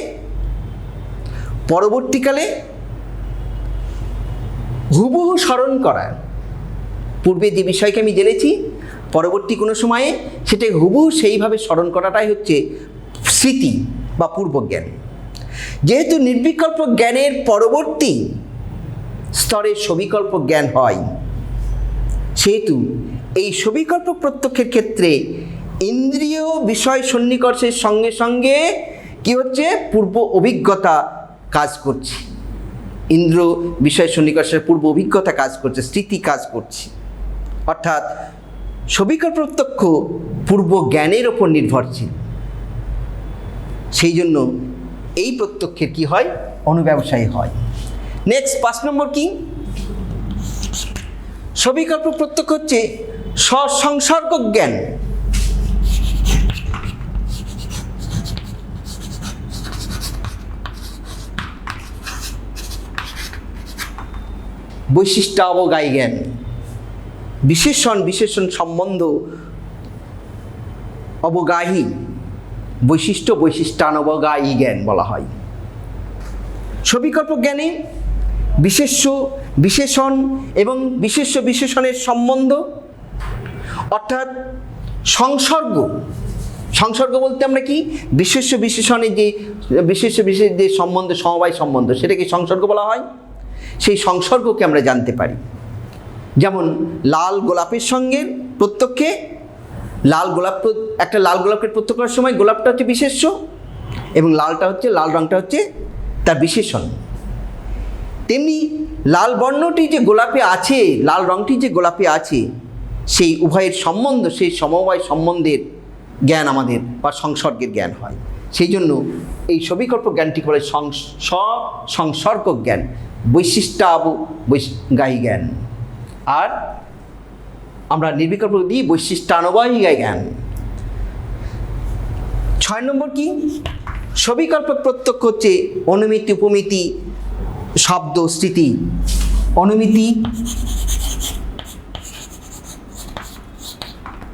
Speaker 3: পরবর্তীকালে হুবহু স্মরণ করা। পূর্বে যে বিষয়কে আমি জেনেছি, পরবর্তী কোনো সময়ে সেটাকে হুবহু সেইভাবে স্মরণ করাটাই হচ্ছে স্মৃতি বা পূর্বজ্ঞান। যেহেতু নির্বিকল্প জ্ঞানের পরবর্তী স্তরে সবিকল্প জ্ঞান হয়, সেহেতু এই সবিকল্প প্রত্যক্ষের ক্ষেত্রে ইন্দ্রিয় বিষয় সন্নিকর্ষের সঙ্গে সঙ্গে কি হচ্ছে? পূর্ব অভিজ্ঞতা কাজ করছে। ইন্দ্র বিষয় সন্নিকর্ষের পূর্ব অভিজ্ঞতা কাজ করছে, স্মৃতি কাজ করছে। অর্থাৎ সবিকল্প প্রত্যক্ষ পূর্ব জ্ঞানের ওপর নির্ভরশীল। সেই জন্য এই প্রত্যক্ষের কি হয়? অনুব্যবসায়ী হয়। নেক্সট 5 নম্বর কি? সবিকল্প প্রত্যক্ষ হচ্ছে স্বসংসর্গ জ্ঞান। বৈশিষ্ট্যাবগাহী জ্ঞান। বিশেষণ সম্বন্ধ অবগাহী, বৈশিষ্ট্যানবগাহী জ্ঞান বলা হয়। সবিকল্প জ্ঞানে বিশেষণ এবং বিশেষণের সম্বন্ধ, অর্থাৎ সংসর্গ বলতে আমরা কি? বিশেষণের যে বিশেষ যে সম্বন্ধ, সমবায় সম্বন্ধ, সেটাকে সংসর্গ বলা হয়। সেই সংসর্গকে আমরা জানতে পারি। যেমন লাল গোলাপের সঙ্গে প্রত্যক্ষে একটা লাল গোলাপকে প্রত্যক্ষ করার সময় গোলাপটা হচ্ছে বিশেষ্য এবং লাল রঙটা হচ্ছে তার বিশেষণ। তেমনি লাল বর্ণটি যে গোলাপে আছে, লাল রঙটি যে গোলাপে আছে, সেই উভয়ের সম্বন্ধ, সেই সমবায় সম্বন্ধের জ্ঞান আমাদের বা সংসর্গের জ্ঞান হয়। সেই জন্য এই সবিকল্প জ্ঞানটিকে বলে সংসর্গ জ্ঞান, বৈশিষ্ট্যাবগাহী জ্ঞান। আর আমরা নির্বিকল্প দিই বৈশিষ্ট্যানুবাহী জ্ঞান। 6 নম্বর কি? সবিকল্প প্রত্যক্ষ হচ্ছে অনুমিতি, উপমিতি, শব্দ, স্মৃতি। অনুমিতি,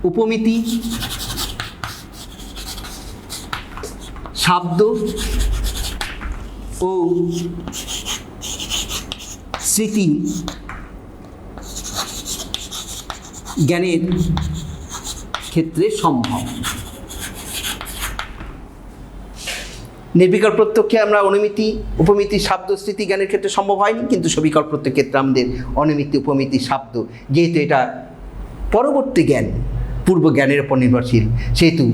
Speaker 3: উপমিতি, শব্দ ও স্মৃতি জ্ঞানের ক্ষেত্রে সম্ভব। নির্বিকল্প প্রত্যক্ষে আমরা অনুমিতি, উপমিতি, শব্দ, স্মৃতি জ্ঞানের ক্ষেত্রে সম্ভব হয়নি, কিন্তু সবিকল্প প্রত্যক্ষের ক্ষেত্রে আমাদের অনুমিতি, উপমিতি, শব্দ, যেহেতু এটা পরবর্তী জ্ঞান, পূর্ব জ্ঞানের উপর নির্ভরশীল, সেহেতু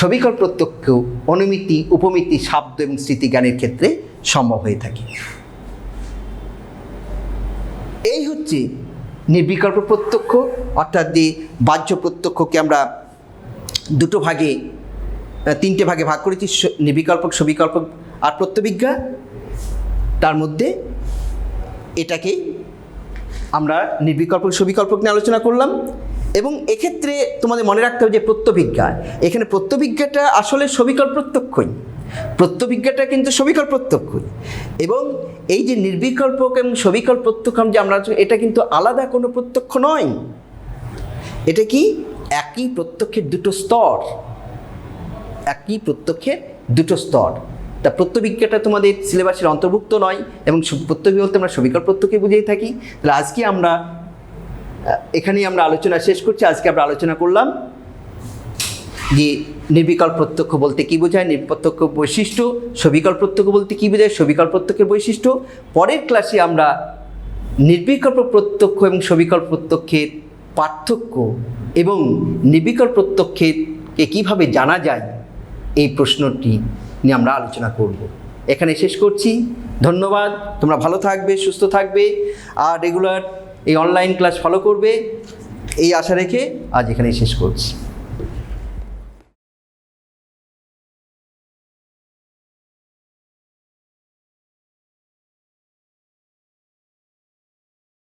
Speaker 3: সবিকল্প প্রত্যক্ষ অনুমিতি, উপমিতি, শব্দ এবং স্মৃতি জ্ঞানের ক্ষেত্রে সম্ভব হয়ে থাকে। এই হচ্ছে নির্বিকল্প প্রত্যক্ষ, অর্থাৎ যে বাহ্য প্রত্যক্ষকে আমরা তিনটে ভাগে ভাগ করেছি, নির্বিকল্পক, সবিকল্পক আর প্রত্যবিজ্ঞা। তার মধ্যে এটাকে আমরা নির্বিকল্পক, সবিকল্পক নিয়ে আলোচনা করলাম। এবং এক্ষেত্রে তোমাদের মনে রাখতে হবে যে প্রত্যবিজ্ঞা, এখানে প্রত্যবিজ্ঞাটা আসলে সবিকল্প প্রত্যক্ষই, প্রত্যবিজ্ঞাটা কিন্তু সবিকল্প প্রত্যক্ষই। এবং এই যে নির্বিকল্পক এবং সবিকল্প প্রত্যক্ষ যে আমরা, এটা কিন্তু আলাদা কোনো প্রত্যক্ষ নয়, এটা কি একই প্রত্যক্ষের দুটো স্তর, একই প্রত্যক্ষের দুটো স্তর। তা প্রত্যবিজ্ঞাটা তোমাদের সিলেবাসের অন্তর্ভুক্ত নয়, এবং প্রত্যবিজ্ঞা বলতে আমরা সবিকল্প প্রত্যক্ষে বুঝেই থাকি। তাহলে আজকে আমরা এখানেই আমরা আলোচনা শেষ করছি। আজকে আমরা আলোচনা করলাম যে নির্বিকল্প প্রত্যক্ষ বলতে কী বোঝায়, নির্প্রত্যক্ষ বৈশিষ্ট্য, সবিকল্প প্রত্যক্ষ বলতে কী বোঝায়, সবিকল্প প্রত্যক্ষের বৈশিষ্ট্য। পরের ক্লাসে আমরা নির্বিকল্প প্রত্যক্ষ এবং সবিকল্প প্রত্যক্ষের পার্থক্য এবং নির্বিকল্প প্রত্যক্ষকে কীভাবে জানা যায় এই প্রশ্নটি নিয়ে আমরা আলোচনা করব। এখানে শেষ করছি। ধন্যবাদ। তোমরা ভালো থাকবে, সুস্থ থাকবে, আর রেগুলার এই অনলাইন ক্লাস ফলো করবে, এই আশা রেখে আজ এখানেই শেষ করছি।